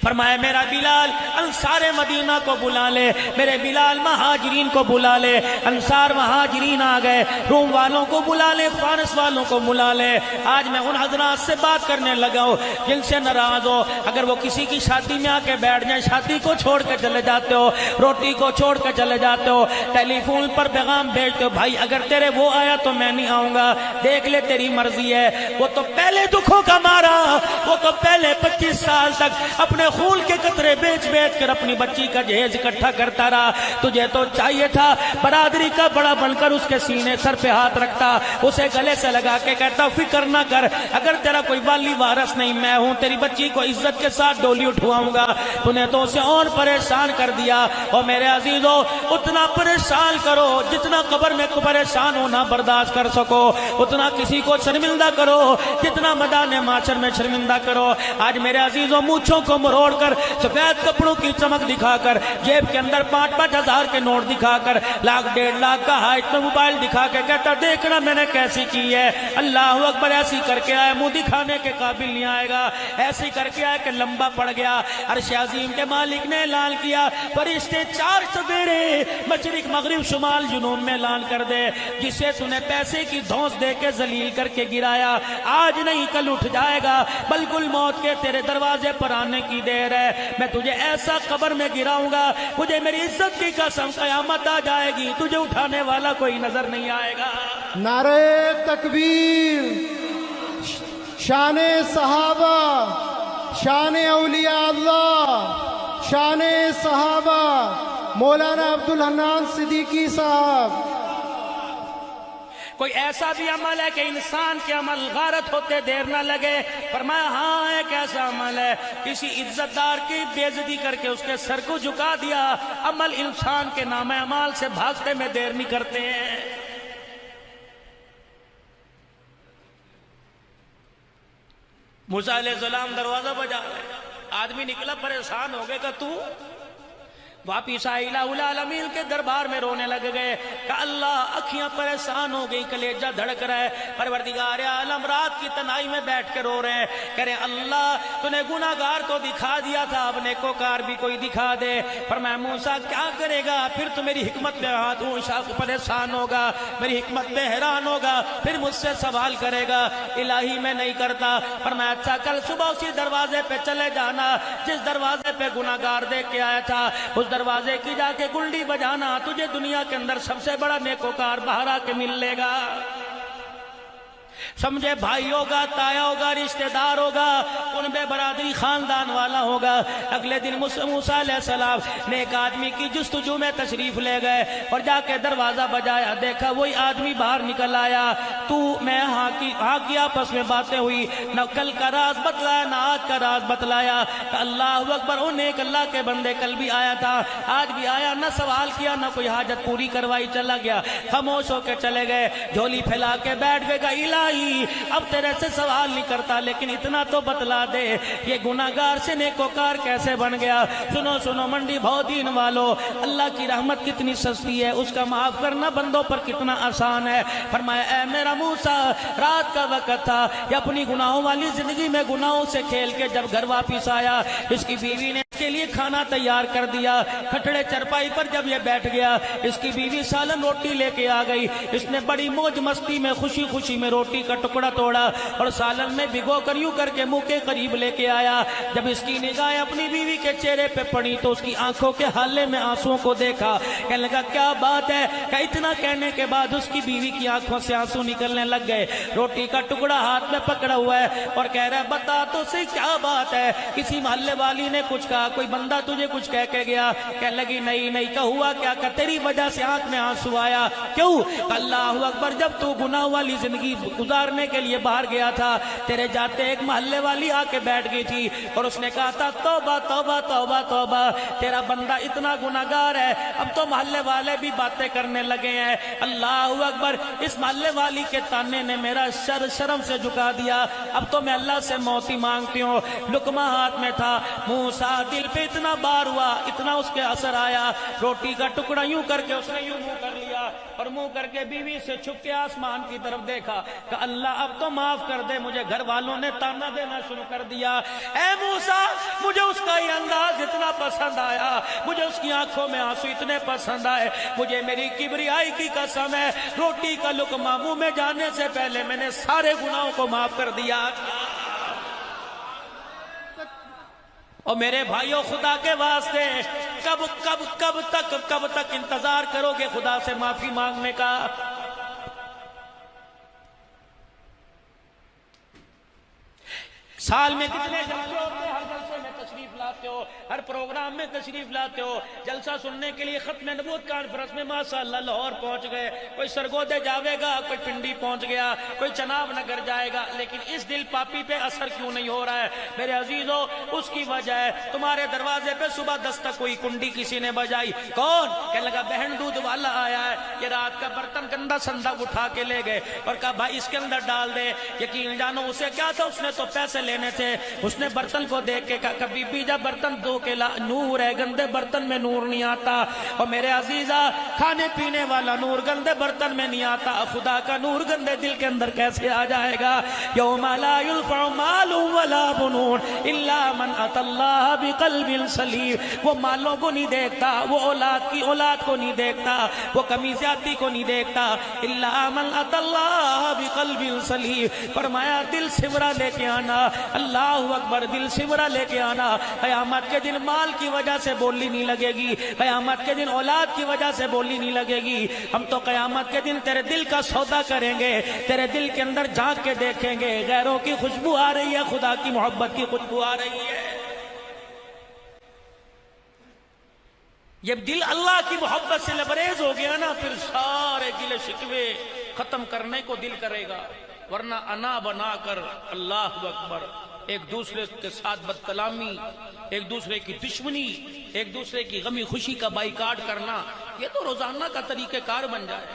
فرمایا میرا بلال انصار مدینہ کو بلا لے، میرے بلال مہاجرین کو بلا لے۔ انصار مہاجرین آ گئے، روم والوں کو بلا لے، فارس والوں کو بلا لے۔ آج میں ان حضرات سے بات کرنے لگا ہوں جن سے ناراض ہو، اگر وہ کسی کی شادی میں آ کے بیٹھ جائیں، شادی کو چھوڑ کے چلے جاتے ہو، روٹی کو چھوڑ کے چلے جاتے ہو، ٹیلی فون پر پیغام بھیجتے ہو، بھائی اگر تیرے وہ آیا تو میں نہیں آؤں گا، دیکھ لے تیری مرضی ہے۔ وہ تو پہلے دکھوں کا مارا، وہ تو پہلے 25 سال تک اپنے خون کے قطرے بیچ بیچ کر اپنی بچی کا جہیز اکٹھا کرتا رہا۔ تجھے تو چاہیے تھا برادری کا بڑا بن کر اس کے سینے سر پہ ہاتھ رکھتا، اسے گلے سے لگا کے کہتا فکر نہ کر، اگر تیرا کوئی والی وارث نہیں میں ہوں، تیری بچی کو عزت کے ساتھ ڈولی اٹھواؤں گا۔ تو نے تو اسے اور پریشان کر دیا۔ اور میرے عزیزو، اتنا پریشان کرو جتنا قبر میں پریشان ہونا برداشت کر سکو، اتنا کسی کو شرمندہ کرو جتنا میدان معاشر میں شرمندہ کرو۔ آج میرے عزیزو، مونچھوں کو مروڑ کر، سفید کپڑوں کی چمک دکھا کر، جیب کے اندر 5-5 ہزار کے نوٹ دکھا کر، 1,00,000 1,50,000 کا ہائٹ میں موبائل دکھا کے کہتا دیکھنا میں نے کیسی کی ہے۔ اللہ اکبر، ایسی کر کے آئے منہ دکھانے کے قابل نہیں آئے گا، ایسی کر کے آئے کہ لمبا پڑ گیا۔ عرش عظیم کے مالک نے اعلان کیا، فرشتے 4 سویرے مشرق مغرب شمال جنوب میں اعلان کر دے، جسے تو نے پیسے کی دھونس دے کے ذلیل کر کے گرایا، آج نہیں کل اٹھ جائے گا، بالکل موت کے تیرے دروازے پر آنے کی دیر ہے۔ میں تجھے ایسا قبر میں گراؤں گا، مجھے میری عزت کی قسم قیامت آ جائے گی، تجھے اٹھانے والا کوئی نظر نہیں آئے گا۔ نعرہ تکبیر، شان صحابہ، شان اولیاء اللہ، شان صحابہ، مولانا عبدالحنان صدیقی صاحب۔ کوئی ایسا بھی عمل ہے کہ انسان کے عمل غارت ہوتے دیر نہ لگے؟ فرمایا ہاں، ایک ایسا عمل ہے، کسی عزت دار کی بے عزتی کر کے اس کے سر کو جھکا دیا، عمل انسان کے نام اعمال سے بھاگتے میں دیر نہیں کرتے ہیں۔ موسیٰ علیہ السلام دروازہ بجا رہے، آدمی نکلا پریشان ہو گئے کہ تو واپس آئے الہ العالمین کے دربار میں رونے لگ گئے کہ اللہ اکھیاں پریشان ہو گئی، کلیجہ دھڑک رہا ہے، پروردگار عالم رات کی تنہائی میں بیٹھ کے رو رہے ہیں، کہہ رہے اللہ تو نے گناہگار کو دکھا دیا تھا، اب نیکوکار بھی کوئی دکھا دے۔ فرمایا موسیٰ کیا کرے گا، پھر تو میری حکمت میں ہاتھ اونچا پریشان ہوگا، میری حکمت میں حیران ہوگا، پھر مجھ سے سوال کرے گا، الہی میں نہیں کرتا۔ فرمایا اچھا کل صبح اسی دروازے پہ چلے جانا جس دروازے پہ گناہگار دیکھ کے آیا تھا، اس دروازے کی جا کے گنڈی بجانا، تجھے دنیا کے اندر سب سے بڑا نیکوکار باہر آ کے مل لے گا۔ سمجھے بھائی ہوگا، تایا ہوگا، رشتہ دار ہوگا، ان بے برادری خاندان والا ہوگا۔ اگلے دن موسیٰ علیہ السلام نے ایک آدمی کی جستجو میں تشریف لے گئے اور جا کے دروازہ بجایا، دیکھا وہی آدمی باہر نکل آیا۔ تو میں ہاں کی آپس میں باتیں ہوئی، نہ کل کا راز بتلایا نہ آج کا راز بتلایا۔ اللہ اکبر، ان ایک اللہ کے بندے کل بھی آیا تھا، آج بھی آیا، نہ سوال کیا نہ کوئی حاجت پوری کروائی، چلا گیا، خاموش ہو کے چلے گئے، جھولی پھیلا کے بیٹھ گئے۔ کہ الہی اب تیرے سے سوال نہیں کرتا، لیکن اتنا تو بتلا دے یہ گناہگار سے نیکوکار کیسے بن گیا۔ سنو سنو منڈی بہت دین والو، اللہ کی رحمت کتنی سستی ہے، اس کا معاف کرنا بندوں پر کتنا آسان ہے۔ فرمایا اے میرا موسیٰ، رات کا وقت تھا، یہ اپنی گناہوں والی زندگی میں گناہوں سے کھیل کے جب گھر واپس آیا، اس کی بیوی نے اس کے لیے کھانا تیار کر دیا۔ کھٹڑے چرپائی پر جب یہ بیٹھ گیا، اس کی بیوی سالن روٹی لے کے آ گئی، اس نے بڑی موج مستی میں خوشی خوشی میں روٹی کا ٹکڑا توڑا اور سالن میں بھگو کر یوں کر کے منہ کے قریب لے کے آیا۔ جب اس کی نگاہیں اپنی بیوی کے چہرے پہ پڑی تو اس کی آنکھوں کے حالے میں آنسوؤں کو دیکھا، کہنے لگا کیا بات ہے؟ کہ اتنا کہنے کے بعد اس کی بیوی کی آنکھوں سے آنسو نکلنے لگ گئے، روٹی کا ٹکڑا ہاتھ میں پکڑا ہوا ہے اور کہہ رہا ہے بتا تو صحیح کیا بات ہے؟ کسی محلے والی نے کچھ کہا، کوئی بندہ تجھے کچھ کہہ کے گیا؟ کہنے لگی نہیں نہیں، کہ ہوا کیا؟ کہ تیری وجہ سے آنکھ میں آنسو آیا۔ کیوں؟ اللہ اکبر، جب تو گناہ والی زندگی گزارنے کے لیے باہر گیا تھا، تیرے جاتے ایک محلے والی آ کے بیٹھ گئی تھی اور اس نے کہا تھا توبہ توبہ توبہ توبہ، تیرا بندہ اتنا گناہگار ہے، اب تو محلے والے بھی باتیں کرنے لگے ہیں۔ اللہ اکبر، اس محلے والی کے تانے نے میرا سر شرم سے جھکا دیا، اب تو میں اللہ سے موت ہی مانگتی ہوں۔ لقمہ ہاتھ میں تھا، موسیٰ دل پہ اتنا بار ہوا، اتنا اس کے اثر آیا، روٹی کا ٹکڑا یوں کر کے اس نے یوں منہ کر لیا اور منہ کر کے بیوی سے چھپ کے آسمان کی طرف دیکھا کہ اللہ اب تو معاف کر دے، مجھے گھر والوں نے تانا دینا شروع کر دیا۔ اے موسیٰ، مجھے اس کا یہ انداز اتنا پسند آیا، مجھے اس کی آنکھوں میں آنسو اتنے پسند آئے، مجھے میری کبریائی کی قسم ہے، روٹی کا لقمہ منہ میں جانے سے پہلے میں نے سارے گناہوں کو معاف کر دیا۔ اور میرے بھائیوں، خدا کے واسطے کب تک انتظار کرو گے خدا سے معافی مانگنے کا؟ سال میں کتنے جلسے ہوتے ہیں؟ ہر جلسے میں تشریف لاتے ہو، ہر پروگرام میں تشریف لاتے ہو، جلسہ سننے کے لیے ختم نبوت کانفرنس میں ماشاءاللہ لاہور پہنچ گئے، کوئی سرگودے جاوے گا، کوئی پنڈی پہنچ گیا، کوئی چناب نگر جائے گا، لیکن اس دل پاپی پہ اثر کیوں نہیں ہو رہا ہے؟ میرے عزیزو، اس کی وجہ ہے تمہارے دروازے پہ صبح دستک ہوئی، کنڈی کسی نے بجائی، کون؟ کہنے لگا بہن دودھ والا آیا ہے، یہ رات کا برتن گندا سندا اٹھا کے لے گئے اور کہا بھائی اس کے اندر ڈال دے۔ یقین جانو اسے کیا تھا، اس نے تو پیسے لینے تھے، اس نے برتن کو دیکھ کے کہا کبھی بھی جب برتن دو کے نور ہے، گندے برتن میں نور نہیں آتا۔ اور میرے عزیزہ، کھانے پینے والا نور گندے برتن میں نہیں آتا، خدا کا نور گندے دل کے اندر کیسے آ جائے گا؟ یوم لا ينفع مال ولا بنون الا من اتى الله بقلب سلیم۔ وہ مالوں کو نہیں دیکھتا، وہ اولاد کو نہیں دیکھتا، وہ کمی زیادتی کو نہیں دیکھتا، الا من اتى الله بقلب سلیم۔ فرمایا دل سمرا لے کے آنا، اللہ اکبر، دل سمرا لے کے آنا۔ قیامت کے دن مال کی وجہ سے بولی نہیں لگے گی، قیامت کے دن اولاد کی وجہ سے بولی نہیں لگے گی۔ ہم تو قیامت کے دن تیرے دل کا سودا کریں گے، تیرے دل کے اندر جھانک کے دیکھیں گے، غیروں کی خوشبو آ رہی ہے، خدا کی محبت کی خوشبو آ رہی ہے۔ جب دل اللہ کی محبت سے لبریز ہو گیا نا، پھر سارے گلے شکوے ختم کرنے کو دل کرے گا، ورنہ انا بنا کر اللہ اکبر ایک دوسرے کے ساتھ بد کلامی، ایک دوسرے کی دشمنی، ایک دوسرے کی غمی خوشی کا بائیکاٹ کرنا، یہ تو روزانہ کا طریقہ کار بن جائے۔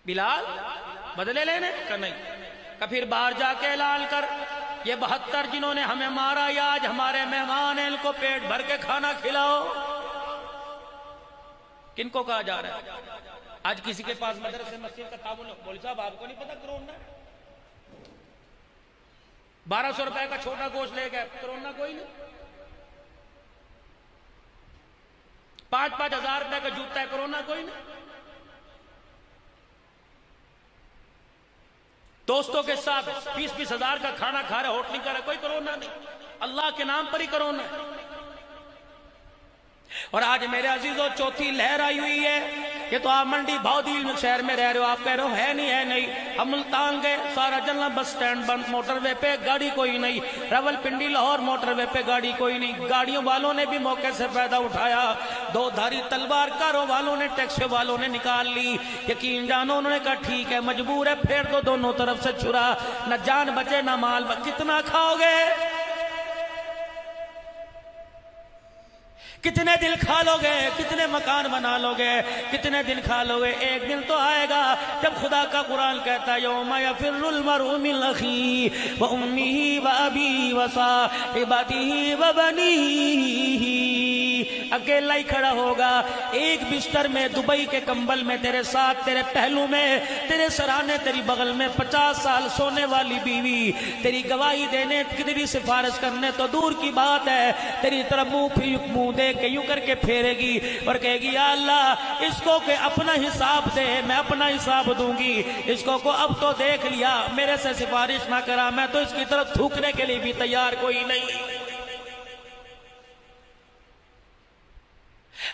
بلال بدلے لینے کا نہیں، کہ پھر باہر جا کے اعلان کر یہ 72 جنہوں نے ہمیں مارا یا آج ہمارے مہمان ہیں، ان کو پیٹ بھر کے کھانا کھلاؤ. کن کو کہا جا رہا ہے؟ آج کسی کے پاس مدرسے مسجد کا تعاون ہو، مولوی صاحب آپ کو نہیں پتا کرونا ہے؟ 1200 روپے کا چھوٹا گوشت لے گئے، کرونا کوئی نہیں. 5-5 ہزار روپے کا جوتا ہے، کرونا کوئی نہیں. دوستوں کے ساتھ 20-20 ہزار کا کھانا کھا رہے، ہوٹل کر رہے، کوئی کرونا نہیں. اللہ کے نام پر ہی کرونا ہے. اور آج میرے عزیزوں چوتھی لہر آئی ہوئی ہے. یہ تو آپ منڈی بھاؤدیل میں شہر میں رہ رہے ہو، آپ کہہ رہے ہو ہے نہیں. ہم ملتان گئے، سارا جلنا بس سٹینڈ بند، موٹر وے پہ گاڑی کوئی نہیں. راول پنڈی لاہور موٹر وے پہ گاڑی کوئی نہیں. گاڑیوں والوں نے بھی موقع سے فائدہ اٹھایا. 2 دھاری تلوار کاروں والوں نے، ٹیکسی والوں نے نکال لی. یقین جانو انہوں نے کہا ٹھیک ہے مجبور ہے، پھیر دو دونوں طرف سے چھرا، نہ جان بچے نہ مال. کتنا کھاؤ گے؟ کتنے دل کھا لو گے؟ کتنے مکان بنا لو گے؟ کتنے دن کھا لو گے؟ ایک دن تو آئے گا جب خدا کا قرآن کہتا ہے یوم یفر المرء من اخیہ وامہ وابیہ وصاحبتہ وبنیہ. اکیلا ہی کھڑا ہوگا ایک بستر میں، دبئی کے کمبل میں، تیرے ساتھ، تیرے پہلو میں، تیرے سرانے، تیری بغل میں 50 سال سونے والی بیوی تیری گواہی دینے، تیری سفارش کرنے تو دور کی بات ہے، تیری طرف منہ دے کے یوں کر کے پھیرے گی اور کہے گی یا اللہ اس کو کہ اپنا حساب دے، میں اپنا حساب دوں گی. اس کو اب تو دیکھ لیا، میرے سے سفارش نہ کرا، میں تو اس کی طرف تھوکنے کے لیے بھی تیار کوئی نہیں.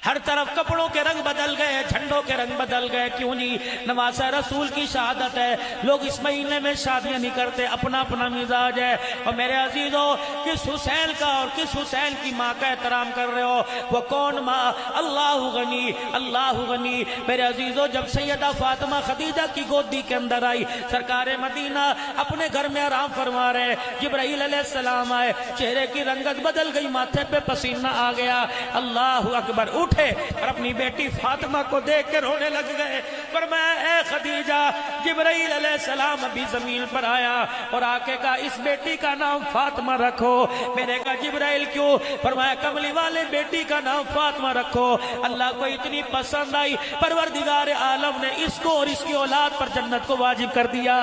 ہر طرف کپڑوں کے رنگ بدل گئے، جھنڈوں کے رنگ بدل گئے. کیوں جی؟ نماز رسول کی شہادت ہے. لوگ اس مہینے میں شادیاں نہیں کرتے، اپنا اپنا مزاج ہے. اور میرے عزیزوں کس حسین کا اور کس حسین کی ماں کا احترام کر رہے ہو؟ وہ کون ماں؟ اللہ غنی، اللہ غنی. میرے عزیزوں جب سیدہ فاطمہ خدیجہ کی گودی کے اندر آئی، سرکار مدینہ اپنے گھر میں آرام فرما رہے، جبرائیل علیہ السلام آئے، چہرے کی رنگت بدل گئی، ماتھے پہ پسینہ آ گیا. اللہ اکبر. اٹھے اور اپنی بیٹی فاطمہ کو دیکھ کے رونے لگ گئے. فرمایا اے خدیجہ، جبرائیل علیہ السلام ابھی زمین پر آیا اور آ کے کہا اس بیٹی کا نام فاطمہ رکھو. میں نے کہا جبرائیل کیوں؟ فرمایا کملی والے بیٹی کا نام فاطمہ رکھو. اللہ کو اتنی پسند آئی، پروردگار عالم نے اس کو اور اس کی اولاد پر جنت کو واجب کر دیا.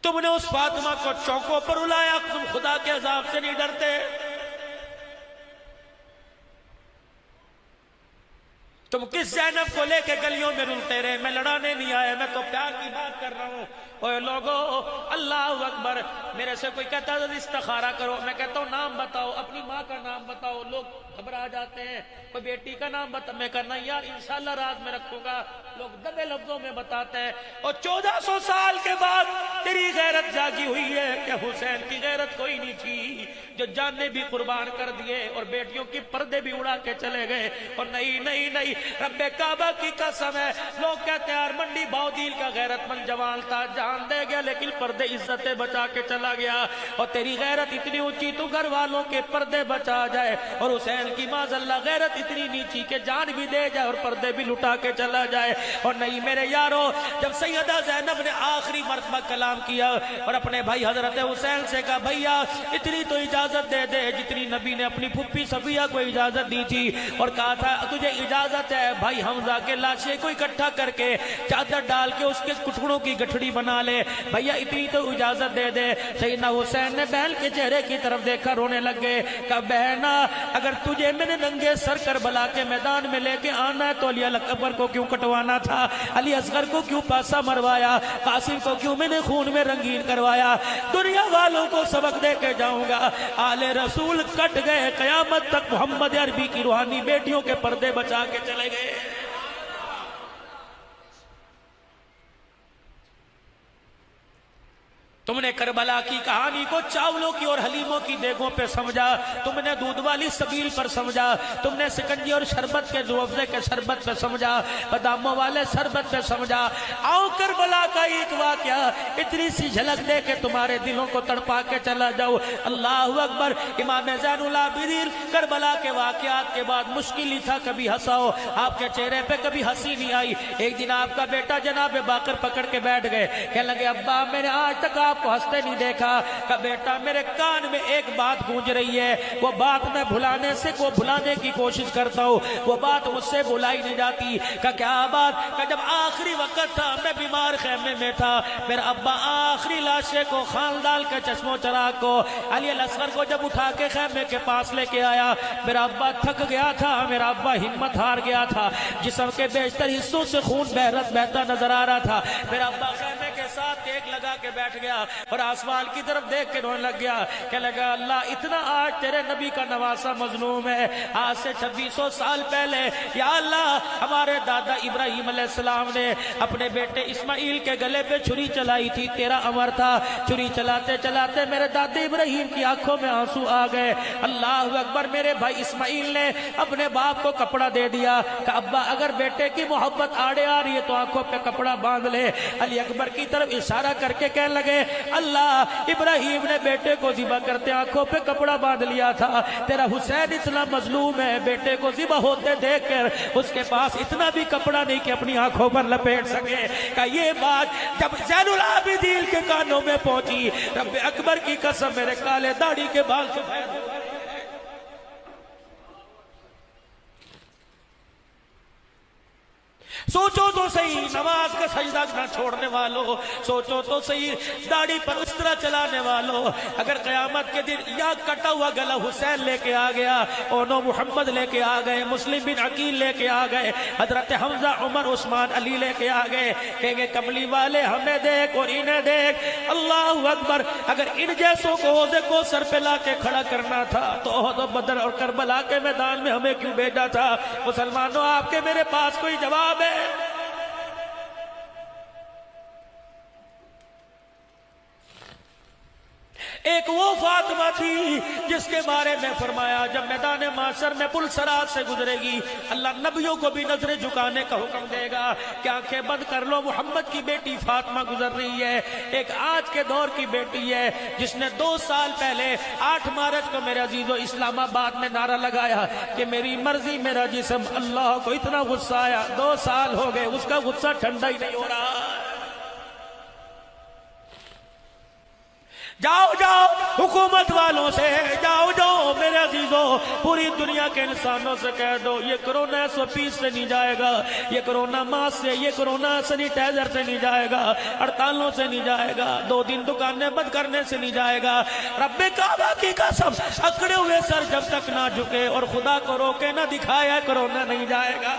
تم نے اس فاطمہ کو چوکوں پر الایا، تم خدا کے عذاب سے نہیں ڈرتے؟ تم کس زینب کو لے کے گلیوں میں رلتے رہے؟ میں لڑانے نہیں آیا، میں تو پیار کی بات کر رہا ہوں. اوے لوگو اللہ اکبر. میرے سے کوئی کہتا ہے استخارہ کرو، میں کہتا ہوں نام بتاؤ، اپنی ماں کا نام بتاؤ. لوگ گھبرا جاتے ہیں. کوئی بیٹی کا نام بتا، میں کرنا یار انشاءاللہ رات میں رکھوں گا. لوگ دبے لفظوں میں بتاتے ہیں. اور 1400 سال کے بعد تیری غیرت جاگی ہوئی ہے کہ حسین کی غیرت کوئی نہیں تھی، جو جانیں بھی قربان کر دیے اور بیٹیوں کی پردے بھی اڑا کے چلے گئے. اور نہیں رب کعبہ کی قسم ہے، لوگ کہتے ہیں یار منڈی بھاؤدیل کا غیرت مند جوان تھا، جان دے گیا لیکن پردے عزتیں بچا کے چلا گیا. اور تیری غیرت اتنی اونچی تو گھر والوں کے پردے بچا جائے، اور حسین کی معاذ اللہ غیرت اتنی نیچی کہ جان بھی دے جائے اور پردے بھی لٹا کے چلا جائے. اور نہیں میرے یارو، جب سیدہ زینب نے آخری مرتبہ کلام کیا اور اپنے بھائی حضرت حسین سے کہا بھیا اتنی تو اجازت دے دے جتنی نبی نے اپنی پھپھی صفیہ کو اجازت دی تھی، اور کہا تھا تجھے اجازت ہے بھائی حمزہ کے لاشیں کو اکٹھا کر کے چادر ڈال کے اس کے کٹڑوں کی گٹھڑی بنا لے، بھیا اتنی تو اجازت دے دے. سیدنا حسین نے بہن کے چہرے کی طرف دیکھا، رونے لگ گئے. کہا بہنا اگر تجھے میں نے ننگے سر کربلا کے میدان میں لے کے آنا ہے تو علی اکبر کو کیوں کٹوانا تھا؟ علی اصغر کو کیوں پاسا مروایا؟ قاسم کو کیوں میں نے خون میں رنگین کروایا؟ دنیا والوں کو سبق دے کے جاؤں گا. آل رسول کٹ گئے، قیامت تک محمد عربی کی روحانی بیٹیوں کے پردے بچا کے چلے گئے. تم نے کربلا کی کہانی کو چاولوں کی اور حلیموں کی دیگوں پہ سمجھا، تم نے دودھ والی سبیل پر سمجھا، تم نے سکنجی اور شربت کے روزے کے شربت پہ سمجھا، باداموں والے شربت پہ سمجھا۔ آؤ کربلا کا ایک واقعہ اتنی سی جھلک دے کے تمہارے دلوں کو تڑپا کے چلا جاؤ۔ اللہ اکبر۔ امام زین العابدین کربلا کے واقعات کے بعد مشکل ہی تھا کبھی ہنساؤ، آپ کے چہرے پہ کبھی ہنسی نہیں آئی۔ ایک دن آپ کا بیٹا جناب باقر پکڑ کے بیٹھ گئے، کہنے لگے ابا میں نے آج تک آپ کو ہنستے نہیں دیکھا۔ کہ بیٹا میرے کان میں ایک بات گونج رہی ہے، وہ بات میں بھلانے کی کوشش کرتا ہوں، وہ بات مجھ سے بھلائی نہیں جاتی۔ کہ کیا بات؟ کہ جب آخری وقت تھا میں بیمار خیمے میں تھا، میرا ابا آخری لاشے کو خاندان کے چشم و چراغ کو علی الاصغر کو جب اٹھا کے خیمے کے پاس لے کے آیا، میرا ابا تھک گیا تھا، میرا ابا ہمت ہار گیا تھا، جسم کے بیشتر حصوں سے خون بہتا نظر آ رہا تھا۔ میرا ابا خیمے کے ساتھ ٹیک لگا کے بیٹھ گیا اور آسمان کی طرف دیکھ کے رونے لگ گیا کہ لگا اللہ اتنا آج تیرے نبی کا نواسا مظلوم ہے۔ آج سے 2600 سال پہلے یا اللہ ہمارے دادا ابراہیم علیہ السلام نے اپنے بیٹے اسماعیل کے گلے پہ چھری چلائی تھی، تیرا امر تھا۔ چھری چلاتے چلاتے میرے دادا ابراہیم کی آنکھوں میں آنسو آ گئے۔ اللہ اکبر۔ میرے بھائی اسماعیل نے اپنے باپ کو کپڑا دے دیا کہ ابا اگر بیٹے کی محبت آڑے آ رہی ہے تو آنکھوں پہ کپڑا باندھ لے۔ علی اکبر کی طرف اشارہ کر کے کہنے لگے اللہ ابراہیم نے بیٹے کو ذبح کرتے آنکھوں پہ کپڑا باندھ لیا تھا، تیرا حسین اتنا مظلوم ہے بیٹے کو ذبح ہوتے دیکھ کر اس کے پاس اتنا بھی کپڑا نہیں کہ اپنی آنکھوں پر لپیٹ سکے۔ کہ یہ بات جب زین العابدین کے کانوں میں پہنچی، رب اکبر کی قسم میرے کالے داڑھی کے بال سفید ہو گئے۔ سوچو تو صحیح نماز کا سجدہ نہ چھوڑنے والوں، سوچو تو صحیح داڑھی پر اس طرح چلانے والوں، اگر قیامت کے دن یا کٹا ہوا گلا حسین لے کے آ گیا، اونو محمد لے کے آ گئے، مسلم بن عقیل لے کے آ گئے، حضرت حمزہ عمر عثمان علی لے کے آ گئے، کہیں گے کملی والے ہمیں دیکھ اور انہیں دیکھ۔ اللہ اکبر۔ اگر ان جیسوں کو عہدے کو سر پہ لا کے کھڑا کرنا تھا تو احد و بدر اور کربلا کے میدان میں ہمیں کیوں بھیجا تھا؟ مسلمانوں آپ کے میرے پاس کوئی جواب ہے؟ ایک وہ فاطمہ تھی جس کے بارے میں فرمایا جب میدان معاشر میں پل صراط سے گزرے گی اللہ نبیوں کو بھی نظریں جھکانے کا حکم دے گا کہ آنکھیں بند کر لو، محمد کی بیٹی فاطمہ گزر رہی ہے۔ ایک آج کے دور کی بیٹی ہے جس نے 2 سال پہلے 8 مارچ کو میرے عزیزو اسلام آباد میں نعرہ لگایا کہ میری مرضی میرا جسم۔ اللہ کو اتنا غصہ آیا، 2 سال ہو گئے اس کا غصہ ٹھنڈا ہی نہیں ہو رہا۔ جاؤ جاؤ حکومت والوں سے، جاؤ میرے عزیزو پوری دنیا کے انسانوں سے کہہ دو یہ کرونا SOP سے نہیں جائے گا، یہ کرونا ماسک سے، یہ کرونا سینیٹائزر سے نہیں جائے گا، ہڑتالوں سے نہیں جائے گا، 2 دن دکانیں بند کرنے سے نہیں جائے گا۔ رب کعبہ کی قسم اکڑے ہوئے سر جب تک نہ جھکے اور خدا کو روکے نہ دکھایا کرونا نہیں جائے گا۔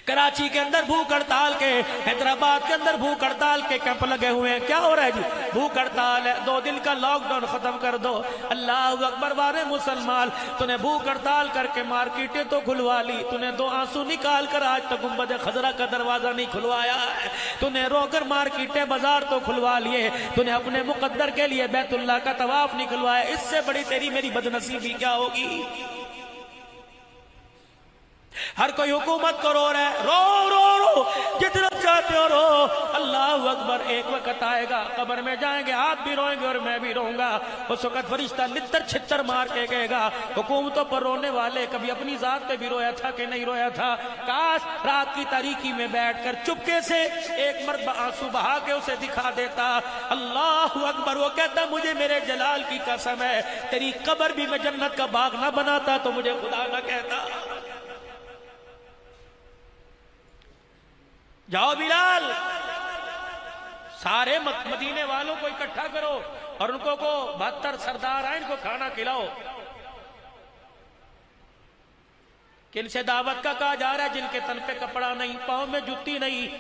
کراچی کے اندر بھوک ہڑتال کے، حیدرآباد کے اندر بھوک ہڑتال کے کیمپ لگے ہوئے ہیں۔ کیا ہو رہا ہے جی؟ بھوک ہڑتال ہے، 2 دن کا لاک ڈاؤن ختم کر دو۔ اللہ اکبر۔ وارے مسلمان تو نے بھوک ہڑتال کر کے مارکیٹیں تو کھلوا لی، تو نے 2 آنسو نکال کر آج تک گنبد خضرا کا دروازہ نہیں کھلوایا ہے، تو نے رو کر مارکیٹیں بازار تو کھلوا لیے، تو نے اپنے مقدر کے لیے بیت اللہ کا طواف نہیں کھلوایا۔ اس سے بڑی تیری میری بدنصیبی کیا ہوگی؟ ہر کوئی حکومت کو رو رہا ہے، رو رو رو جتنا چاہتے ہو رو۔ اللہ اکبر۔ ایک وقت آئے گا قبر میں جائیں گے، آپ بھی روئیں گے اور میں بھی روں گا۔ اس وقت فرشتہ لتر چھتر مار کے کہے گا حکومتوں پر رونے والے کبھی اپنی ذات پہ بھی رویا تھا کہ نہیں رویا تھا؟ کاش رات کی تاریکی میں بیٹھ کر چپکے سے ایک مرتبہ آنسو بہا کے اسے دکھا دیتا۔ اللہ اکبر۔ وہ کہتا مجھے میرے جلال کی قسم ہے تیری قبر بھی میں جنت کا باغ نہ بناتا تو مجھے خدا نہ کہتا۔ جاؤ بلال، سارے مدینے والوں کو اکٹھا کرو اور ان کو 72 سردار آئیں، ان کو کھانا کھلاؤ۔ کن سے دعوت کا کہا جا رہا ہے؟ جن کے تن پہ کپڑا نہیں، پاؤں میں جوتی نہیں،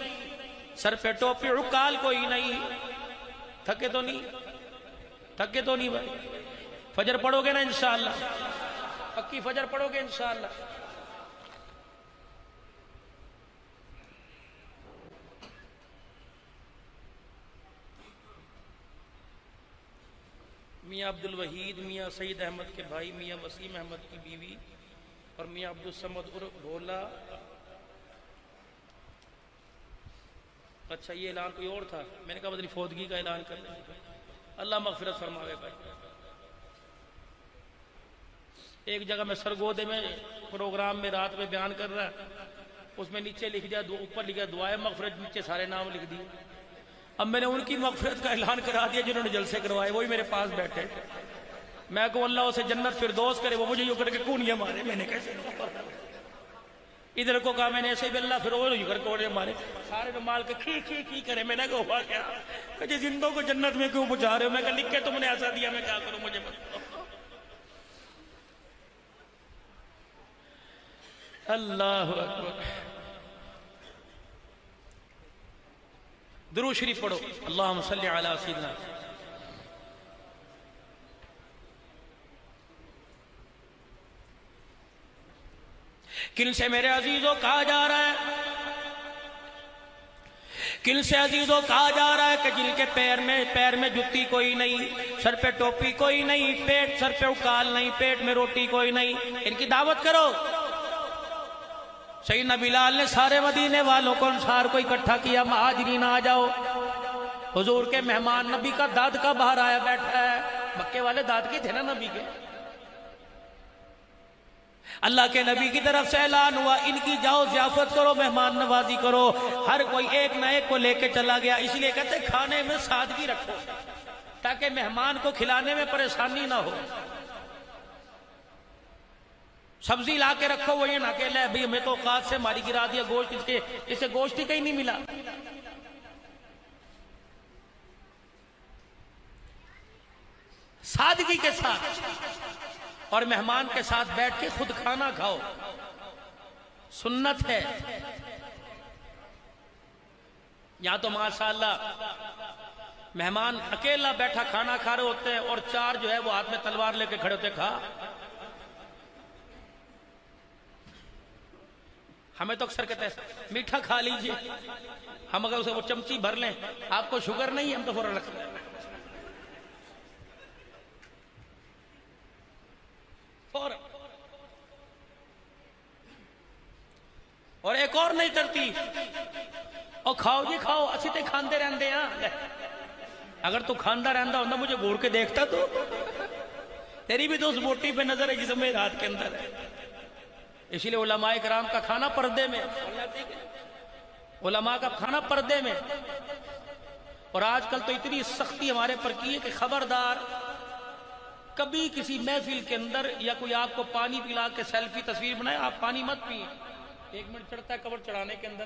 سر پہ ٹوپی، عقال کوئی نہیں۔ تھکے تو نہیں؟ تھکے تو نہیں بھائی؟ فجر پڑھو گے نا انشاءاللہ؟ پکی فجر پڑھو گے انشاءاللہ؟ میاں عبد الوحید میاں سعید احمد کے بھائی میاں وسیم احمد کی بیوی اور میاں عبد الصمد عرف بھولا. اچھا یہ اعلان کوئی اور تھا, میں نے کہا بدلی فوتگی کا اعلان کر لیں. اللہ مغفرت فرماوے بھائی. ایک جگہ میں سرگودے میں پروگرام میں رات میں بیان کر رہا, اس میں نیچے لکھ دیا, اوپر لکھا دعائے مغفرت, نیچے سارے نام لکھ دیے. اب میں نے ان کی مغفرت کا اعلان کرا دیا جنہوں نے جلسے کروائے, وہی میرے پاس بیٹھے. میں کو اللہ اسے جنت فردوس کرے, وہ مجھے یوں کر کے کونیاں مارے. میں نے کیسے ادھر کو کہا میں نے ایسے بھی اللہ پھر وہ یوں کر کے کونیاں مارے, سارے رومال کے کھی کھی کھی کرے. میں نے کہا ہوا کیا, کہ زندوں کو جنت میں کیوں پہنچا رہے ہو؟ میں کہا لکھ کے تم نے ایسا دیا, میں کیا کروں, مجھے بتاؤ. اللہ اکبر. درود شریف پڑھو. اللہم صلی علی سیدنا. کن سے میرے عزیزوں کہا جا رہا ہے, کن سے عزیزوں کہا جا رہا ہے کہ جن کے پیر میں جتی کوئی نہیں, سر پہ ٹوپی کوئی نہیں, پیٹ سر پہ اکال نہیں, پیٹ میں روٹی کوئی نہیں, ان کی دعوت کرو. سیدنا بلال نے سارے مدینے والوں کو انصار کو اکٹھا کیا, مہاجرین آ جاؤ. حضور کے مہمان نبی کا داد کا باہر آیا بیٹھا ہے. مکے والے داد کے تھے نا نبی کے. اللہ کے نبی کی طرف سے اعلان ہوا ان کی جاؤ ضیافت کرو, مہمان نوازی کرو. ہر کوئی ایک نہ ایک کو لے کے چلا گیا. اس لیے کہتے کھانے میں سادگی رکھو تاکہ مہمان کو کھلانے میں پریشانی نہ ہو. سبزی لا کے رکھو, وہ یہ نہ کہ لے بھئی ہمیں تو اوقات سے ماری گرا دیا گوشت, اسے گوشت ہی کہیں نہیں ملا. سادگی کے ساتھ اور مہمان کے ساتھ بیٹھ کے خود کھانا کھاؤ, سنت ہے. یا تو ماشاءاللہ مہمان اکیلا بیٹھا کھانا کھا رہے ہوتے ہیں اور چار جو ہے وہ ہاتھ میں تلوار لے کے کھڑے ہوتے, کھا. ہمیں تو اکثر کہتے ہیں میٹھا کھا لیجئے, ہم اگر اسے وہ چمچی بھر لیں, آپ کو شوگر نہیں, ہم تو فوراً رکھ لیں فوراً. اور ایک اور نہیں ترتیب, اور کھاؤ جی کھاؤ, اسی تے کھاندے رہندے ہیں. اگر تو کھاندا رہندا ہوندہ مجھے گھور کے دیکھتا تو تیری بھی تو اس بوٹی پہ نظر ہے جس میں رات کے اندر ہے. اسی لیے علماء کرام کا کھانا پردے میں, علماء کا کھانا پردے میں. اور آج کل تو اتنی سختی ہمارے پر کی ہے کہ خبردار کبھی کسی محفل کے اندر یا کوئی آپ کو پانی پلا کے سیلفی تصویر بنائے, آپ پانی مت پئیں. 1 منٹ چڑھتا ہے قبر چڑھانے کے اندر.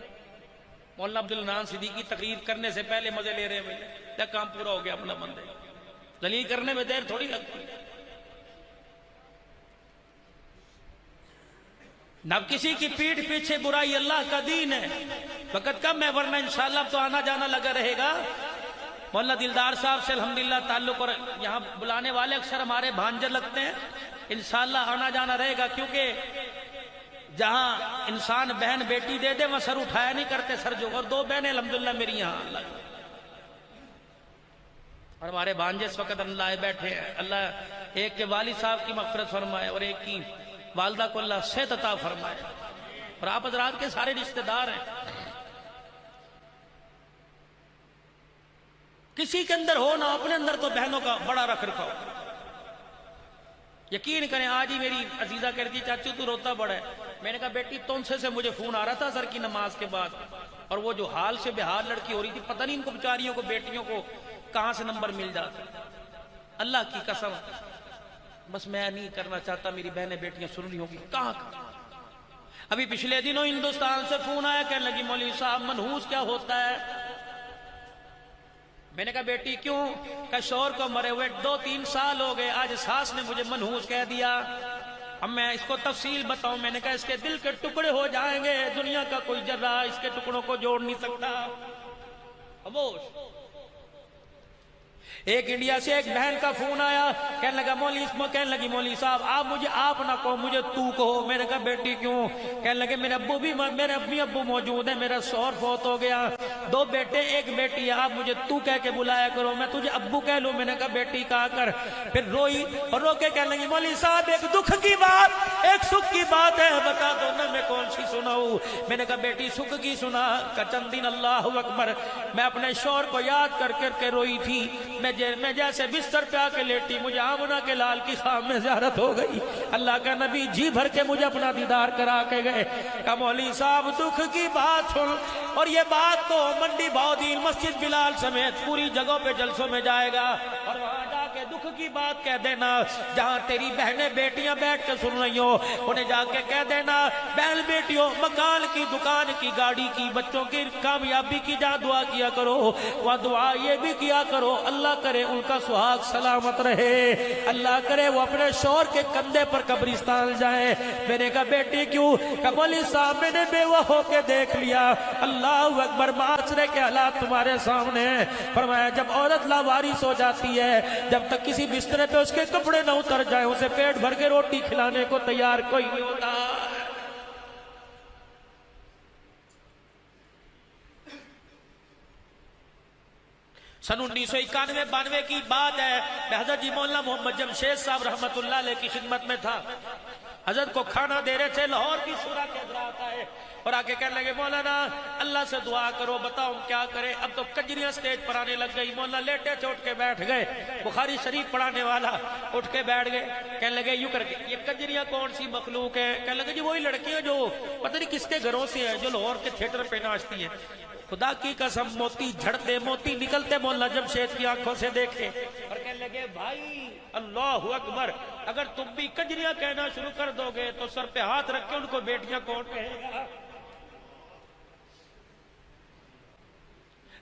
مولانا عبدالنان صدیقی تقریر کرنے سے پہلے مزے لے رہے ہیں, یا کام پورا ہو گیا اپنا بندے. ذلیل کرنے میں دیر تھوڑی لگتی. نہ کسی کی پیٹھ پیچھے برائی اللہ کا دین ہے. وقت کم ہے ورنہ انشاءاللہ اب تو آنا جانا لگا رہے گا. مولانا دلدار صاحب سے الحمدللہ تعلق, اور یہاں بلانے والے اکثر ہمارے بھانجر لگتے ہیں. انشاءاللہ آنا جانا رہے گا, کیونکہ جہاں انسان بہن بیٹی دے دے وہاں سر اٹھایا نہیں کرتے سر جو. اور 2 بہنیں الحمدللہ میری یہاں, اللہ اور ہمارے بھانجے اس وقت اللہ آئے بیٹھے ہیں. اللہ ایک کے والد صاحب کی مغفرت فرمائے اور ایک کی والدہ کو اللہ صحت عطا فرمائے. اور آپ حضرات کے سارے رشتہ دار ہیں. کسی کے اندر ہو نہ اپنے اندر تو بہنوں کا بڑا رکھ رکھو. یقین کریں آج ہی میری عزیزہ کہتی چاچو تو روتا بڑا ہے. میں نے کہا بیٹی تونسے سے مجھے فون آ رہا تھا سر کی نماز کے بعد, اور وہ جو حال سے بحال لڑکی ہو رہی تھی, پتہ نہیں ان کو بیچاریوں کو بیٹیوں کو کہاں سے نمبر مل جاتا. اللہ کی قسم بس میں نہیں کرنا چاہتا, میری بہنیں بیٹیاں سن رہی ہوں گی کہاں. ابھی پچھلے دنوں ہندوستان سے فون آیا, کہنے لگی مولوی صاحب منحوس کیا ہوتا ہے. میں نے کہا بیٹی کیوں, کہ شوہر کو مرے ہوئے 2-3 سال ہو گئے, آج ساس نے مجھے منحوس کہہ دیا. اب میں اس کو تفصیل بتاؤں. میں نے کہا اس کے دل کے ٹکڑے ہو جائیں گے, دنیا کا کوئی ذرہ اس کے ٹکڑوں کو جوڑ نہیں سکتا. خاموش. ایک انڈیا سے ایک بہن کا فون آیا، کہنے لگی مولوی صاحب آپ مجھے آپ نہ کہو، مجھے تو کہو۔ میں نے کہا بیٹی کیوں؟ کہنے لگے میرے امی ابو موجود ہیں، میرا شوہر فوت ہو گیا، 2 بیٹے 1 بیٹی ہے، آپ مجھے تو کہہ کے بلایا کرو، میں تجھے ابو کہہ لوں۔ میں نے کہا بیٹی کہا کر۔ پھر روئی اور رو کے کہنے لگی مولوی صاحب ایک دکھ کی بات ایک سکھ کی بات ہے، بتا دو نا میں کون سی سناؤں؟ میں نے کہا بیٹی سکھ کی سنا۔ چند دن اللہ اکبر میں اپنے شوہر کو یاد کر کے روئی تھی، میں جیسے بستر پہ آ کے لیٹی، مجھے آمنہ کے لال کی خواب میں زیارت ہو گئی۔ اللہ کا نبی جی بھر کے مجھے اپنا دیدار کرا کے گئے۔ کہا مولوی صاحب دکھ کی بات سن، اور یہ بات تو منڈی بہودیل مسجد بلال سمیت پوری جگہوں پہ جلسوں میں جائے گا، اور وہاں جا کے دکھ کی بات کہہ دینا، جہاں تیری بہنیں بیٹیاں بیٹھ کے سن رہی ہو انہیں جا کے کہہ دینا بہن بیٹیوں مکان کی دکان کی گاڑی کی بچوں کی کامیابی کی جہاں دعا کیا کرو، وہ دعا یہ بھی کیا کرو اللہ کرے ان کا سہاگ سلامت رہے، اللہ کرے وہ اپنے شوہر کے کندھے پر قبرستان جائیں۔ میں نے کہا بیٹی کیوں؟ کہ مولوی صاحب میں نے بیوہ ہو کے دیکھ لیا، اللہ اکبر معاشرے کے حالات تمہارے سامنے ہیں۔ فرمایا جب عورت لاوارث ہو جاتی ہے، جب تک کسی بسترے پہ اس کے کپڑے نہ اتر جائیں، اسے پیٹ بھر کے روٹی کھلانے کو تیار کوئی نہیں ہوتا۔ سن 1991-92 کی بات ہے، میں حضرت جی مولانا محمد جمشید صاحب رحمت اللہ علیہ کی خدمت میں تھا۔ حضرت کو کھانا دے رہے تھے، لاہور کی شورا کے حضرات آئے اور آکے کہنے لگے مولانا اللہ سے دعا کرو، بتاؤ کیا کرے؟ اب تو کنجریاں سٹیج پر آنے لگ گئی۔ مولانا لیٹے تھے، اٹھ کے بیٹھ گئے، بخاری شریف پڑھانے والا اٹھ کے بیٹھ گئے، کہنے لگے یوں کر کے یہ کنجریاں کون سی مخلوق ہے؟ کہنے لگے جی وہی لڑکیاں جو پتہ نہیں کس کے گھروں سے ہیں، جو لاہور کے تھیٹر پہ ناچتی ہیں۔ خدا کی قسم موتی جھڑتے موتی نکلتے مولانا جمشید کی آنکھوں سے دیکھے اور کہنے لگے بھائی اللہ اکبر، اگر تم بھی کنجریاں کہنا شروع کر دو گے تو سر پہ ہاتھ رکھ کے ان کو بیٹیاں کون کہے گا؟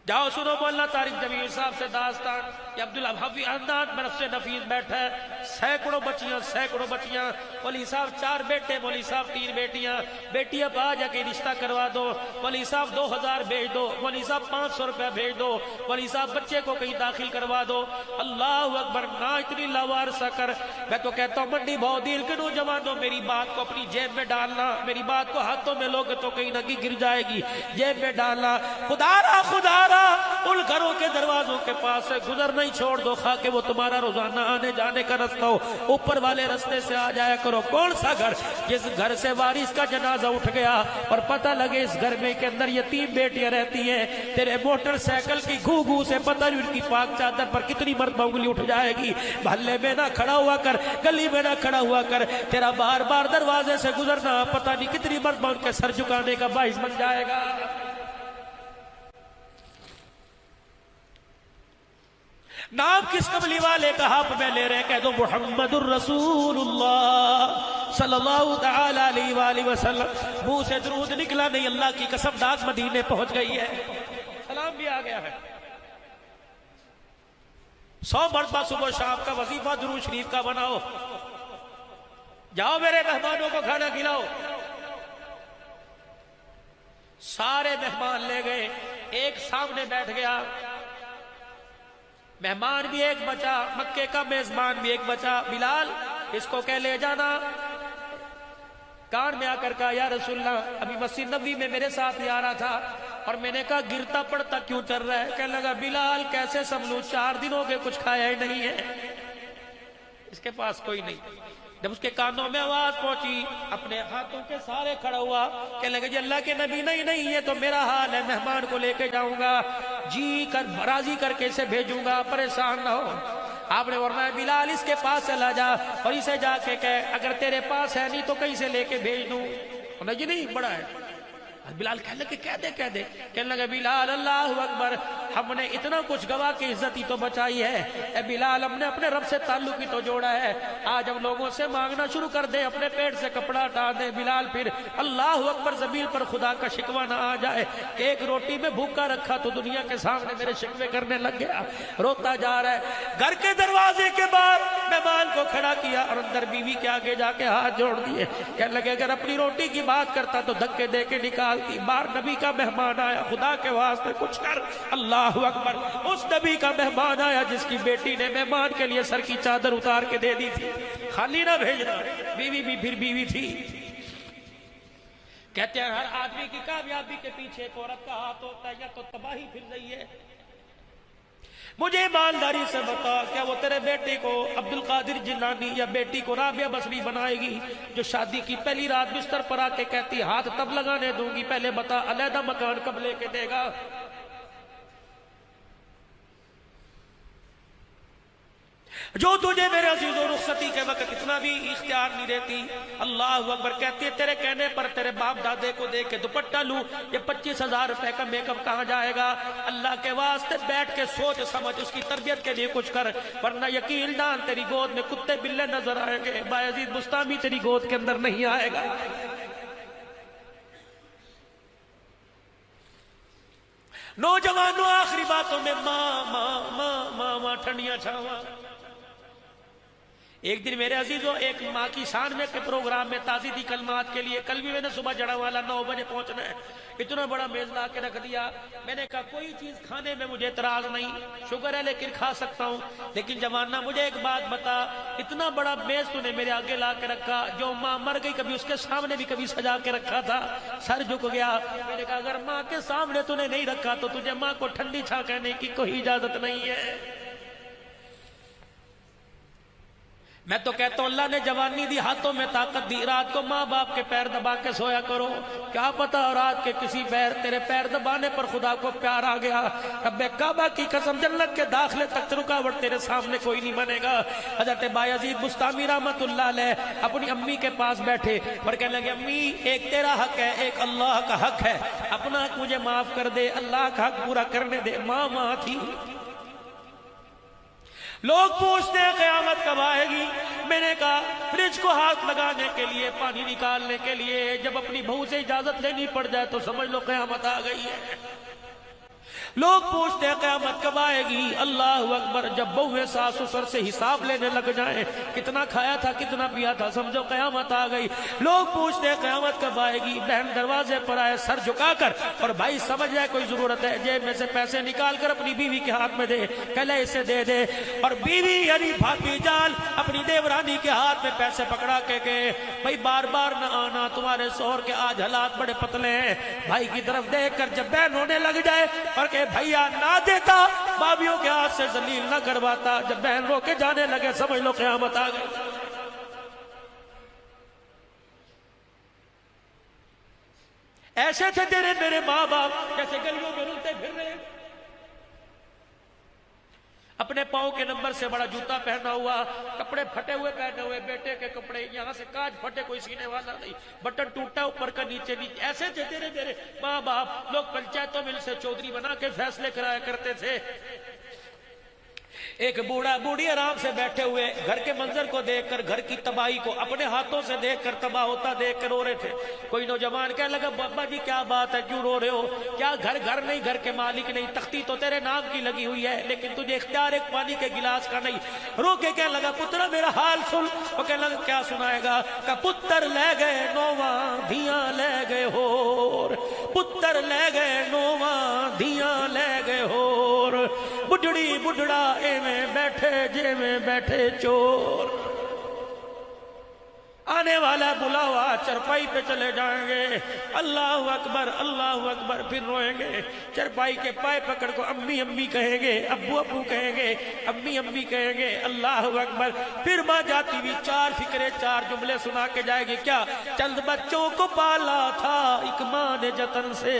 جاؤ سنو مولانا طارق جمیل صاحب سے داستان۔ یہ عبدالحفیظ احمد برف سے نفیس بیٹھا ہے، سینکڑوں بچیاں، مولوی صاحب 4 بیٹے، مولوی صاحب 3 بیٹیاں، بیٹیاں پا جا کے رشتہ کروا دو، مولوی صاحب 2000 بھیج دو، مولوی صاحب 500 روپے بھیج دو، مولوی صاحب بچے کو کہیں داخل کروا دو۔ اللہ اکبر، نہ اتنی لاوارثہ کر۔ میں تو کہتا ہوں منڈی بہودیل کے نوجوانوں میری بات کو اپنی جیب میں ڈالنا، میری بات کو ہاتھوں میں لوگے تو کہیں نہ کہیں گر جائے گی، جیب میں ڈالنا۔ خدا را ان گھروں کے دروازوں کے پاس سے گزر نہیں چھوڑ دو، خواہ کہ وہ تمہارا روزانہ آنے جانے کا رستہ ہو، اوپر والے رستے سے آ جایا کرو۔ کون سا گھر؟ جس گھر سے وارث کا جنازہ اٹھ گیا اور پتہ لگے اس گھر میں کے اندر یتیم بیٹیاں رہتی ہیں، تیرے موٹر سائیکل کی گھو سے پتہ نہیں ان کی پاک چادر پر کتنی مرتبہ انگلی اٹھ جائے گی۔ محلے میں نہ کھڑا ہوا کر، گلی میں نہ کھڑا ہوا کر، تیرا بار بار دروازے سے گزرنا پتہ نہیں کتنی مرتبہ ان کے سر جھکانے کا باعث بن جائے گا۔ نام کس کملی والے کا حق میں لے رہے؟ کہہ دو محمد الرسول اللہ صلی اللہ تعالی علیہ وآلہ وسلم۔ منہ سے درود نکلا نہیں، اللہ کی قسم ڈاک مدینے پہنچ گئی ہے، سلام بھی آ گیا ہے۔ 100 مرتبہ صبح و شام کا وظیفہ درود شریف کا بناؤ، جاؤ میرے مہمانوں کو کھانا کھلاؤ۔ سارے مہمان لے گئے، ایک سامنے بیٹھ گیا، مہمان بھی ایک بچا، مکے کا میزبان بھی ایک بچا۔ بلال اس کو کہہ لے جانا۔ کان میں آ کر کہا یا رسول اللہ ابھی مسجد نبوی میں میرے ساتھ ہی آ رہا تھا اور میں نے کہا گرتا پڑتا کیوں چل رہا ہے؟ کہنے لگا بلال کیسے سنبھلوں، 4 دن ہو گئے کچھ کھایا ہی نہیں ہے، اس کے پاس کوئی نہیں۔ جب اس کے کانوں میں آواز پہنچی اپنے ہاتھوں کے سارے کھڑا ہوا، کہنے لگے جی اللہ کے نبی نہیں یہ تو میرا حال ہے، مہمان کو لے کے جاؤں گا، جی کر راضی کر کے اسے بھیجوں گا، پریشان نہ ہو۔ آپ نے فرمایا بلال اس کے پاس چلا جا اور اسے جا کے کہے اگر تیرے پاس ہے نہیں تو کہیں سے لے کے بھیج دوں۔ انہیں جی نہیں بڑا ہے۔ بلال کہنے لگے کہہ دے کہنے لگے بلال اللہ اکبر، ہم نے اتنا کچھ گواہ کی عزت ہی تو بچائی ہے، اے بلال ہم نے اپنے رب سے تعلق ہی تو جوڑا ہے، آج ہم لوگوں سے مانگنا شروع کر دیں، اپنے پیٹ سے کپڑا ہٹا دیں۔ بلال پھر اللہ اکبر زمین پر خدا کا شکوہ نہ آ جائے کہ ایک روٹی میں بھوکا رکھا تو دنیا کے سامنے میرے شکوے کرنے لگ گیا، روتا جا رہا ہے۔ گھر کے دروازے کے بعد مہمان کو کھڑا کیا اور اندر بیوی کے آگے جا کے ہاتھ جوڑ دیے، کہنے لگے اگر اپنی روٹی کی بات کرتا تو دھکے دے کے نکال نکالتی، بار نبی کا مہمان آیا، خدا کے واسطے کچھ کر، اللہ اکبر، اس نبی کا مہمان آیا جس کی بیٹی نے مہمان کے لیے سر کی چادر اتار کے دے دی تھی، خالی نہ بھیجنا، بیوی بھی پھر بیوی تھی۔ کہتے ہیں ہر آدمی کی کامیابی کے پیچھے ایک عورت کا ہاتھ ہوتا ہے، یا تو تباہی پھر رہی ہے۔ مجھے ایمانداری سے بتا، کیا وہ تیرے بیٹے کو عبد القادر جیلانی یا بیٹی کو رابعہ بصری بنائے گی جو شادی کی پہلی رات بستر پر آ کے کہتی ہاتھ تب لگانے دوں گی، پہلے بتا علیحدہ مکان کب لے کے دے گا؟ جو تجھے میرے عزیز و رخصتی کے وقت اتنا بھی اختیار نہیں دیتی، اللہ اکبر، کہتی ہے تیرے کہنے پر تیرے باپ دادے کو دے کے دوپٹہ لوں، یہ 25,000 روپے کا میک اپ کہاں جائے گا؟ اللہ کے واسطے بیٹھ کے سوچ سمجھ، اس کی تربیت کے لیے کچھ کر، ورنہ یقین جان تیری گود میں کتے بلے نظر آئیں گے، بایزید بستامی تیری گود کے اندر نہیں آئے گا۔ نوجوانوں آخری باتوں میں ماں ماں ماں ماں ماں ٹھنڈیاں چھاواں۔ ایک دن میرے عزیزوں ایک ماں کی شان میں کے پروگرام میں تعزیتی کلمات کے لیے، کل بھی میں نے صبح جڑا والا 9 بجے پہنچنا ہے، اتنا بڑا میز لا کے رکھ دیا، میں نے کہا کوئی چیز کھانے میں مجھے اعتراض نہیں، شکر ہے لیکن کھا سکتا ہوں، لیکن جوانہ مجھے ایک بات بتا، اتنا بڑا میز تو نے میرے آگے لا کے رکھا، جو ماں مر گئی کبھی اس کے سامنے بھی کبھی سجا کے رکھا تھا، سر جھک گیا، میں نے کہا اگر ماں کے سامنے تو نے نہیں رکھا تو تجھے ماں کو ٹھنڈی چھا کہنے کی کوئی اجازت نہیں ہے۔ میں تو کہتا ہوں اللہ نے جوانی دی، ہاتھوں میں طاقت دی، رات کو ماں باپ کے پیر دبا کے سویا کرو، کیا پتا رات کے کسی تیرے پیر دبانے پر خدا کو پیار آ گیا، رب کعبہ کی قسم جنت کے داخلے تک رکاوٹ تیرے سامنے کوئی نہیں بنے گا۔ حضرت بایزید بستامی رحمت اللہ علیہ اپنی امی کے پاس بیٹھے اور کہنے لگے امی ایک تیرا حق ہے، ایک اللہ کا حق ہے، اپنا حق مجھے معاف کر دے، اللہ کا حق پورا کرنے دے۔ ماں ماں تھی۔ لوگ پوچھتے ہیں قیامت کب آئے گی؟ میں نے کہا فریج کو ہاتھ لگانے کے لیے، پانی نکالنے کے لیے جب اپنی بہو سے اجازت لینی پڑ جائے تو سمجھ لو قیامت آ گئی ہے۔ لوگ پوچھتے ہیں قیامت کب آئے گی؟ اللہ اکبر، جب بہویں ساس سسر سے حساب لینے لگ جائیں، کتنا کھایا تھا کتنا پیا تھا، سمجھو قیامت آ گئی۔ لوگ پوچھتے ہیں قیامت کب آئے گی؟ بہن دروازے پر آئے سر جھکا کر اور بھائی سمجھ جائے کوئی ضرورت ہے، جیب میں سے پیسے نکال کر اپنی بیوی کے ہاتھ میں دے، کہلے اسے دے دے، اور بیوی یعنی بھابی جان اپنی دیورانی کے ہاتھ میں پیسے پکڑا کے گئے، بھائی بار بار نہ آنا، تمہارے شوہر کے آج حالات بڑے پتلے ہیں۔ بھائی کی طرف دیکھ کر جب بہن ہونے لگ جائے اور کہ بھائیا نہ دیتا، بابیوں کے ہاتھ سے ذلیل نہ کرواتا، جب بہن رو کے جانے لگے سمجھ لو قیامت آ گئی۔ ایسے تھے تیرے میرے ماں باپ جیسے گلیوں میں رلتے پھر رہے، اپنے پاؤں کے نمبر سے بڑا جوتا پہنا ہوا، کپڑے پھٹے ہوئے پہنے ہوئے، بیٹے کے کپڑے یہاں سے کاج پھٹے، کوئی سینے والا نہیں، بٹن ٹوٹا اوپر کا نیچے نیچے، ایسے تھے تیرے میرے ماں باپ۔ لوگ پنچایتوں میں سے چودھری بنا کے فیصلے کرایا کرتے تھے۔ ایک بوڑھا بوڑھی آرام سے بیٹھے ہوئے گھر کے منظر کو دیکھ کر، گھر کی تباہی کو اپنے ہاتھوں سے دیکھ کر، تباہ ہوتا دیکھ کر رو رہے تھے۔ کوئی نوجوان کہنے لگا بابا جی کیا بات ہے، کیوں رو رہے ہو؟ کیا گھر نہیں، گھر کے مالک نہیں، تختی تو تیرے نام کی لگی ہوئی ہے لیکن تجھے اختیار ایک پانی کے گلاس کا نہیں۔ رو کے کہنے لگا پترا میرا حال سن۔ وہ کہنے لگا کیا سنائے گا؟ کہ پتر لے گئے نواں دھیاں لے گئے ہور، پتر لے گئے نواں دھیاں لے گئے ہور، بڈڑی بڈڑا ایویں بیٹھے جے میں بیٹھے چور۔ آنے والا بلاوا چرپائی پہ چلے جائیں گے، اللہ اکبر اللہ اکبر، پھر روئیں گے، چرپائی کے پائے پکڑ کو امی امی کہیں گے، ابو ابو کہیں گے، امی امی کہیں گے، اللہ اکبر۔ پھر ماں جاتی بھی 4 فکرے 4 جملے سنا کے جائے گی، کیا؟ چند بچوں کو پالا تھا ایک ماں نے جتن سے،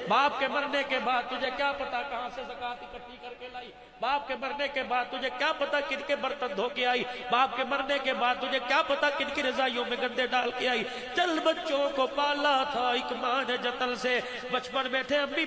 باپ کے مرنے کے بعد تجھے کیا پتا کہاں سے زکات اکٹھی کر کے لائی، باپ کے مرنے کے بعد تجھے کیا پتا کن کے برتن دھو کے آئی، باپ کے مرنے کے بعد تجھے کیا پتا کن کی رضائیوں میں گندے ڈال کے آئی۔ چل بچوں کو پالا تھا ایک ماں نے جتن سے، بچپن میں تھے امی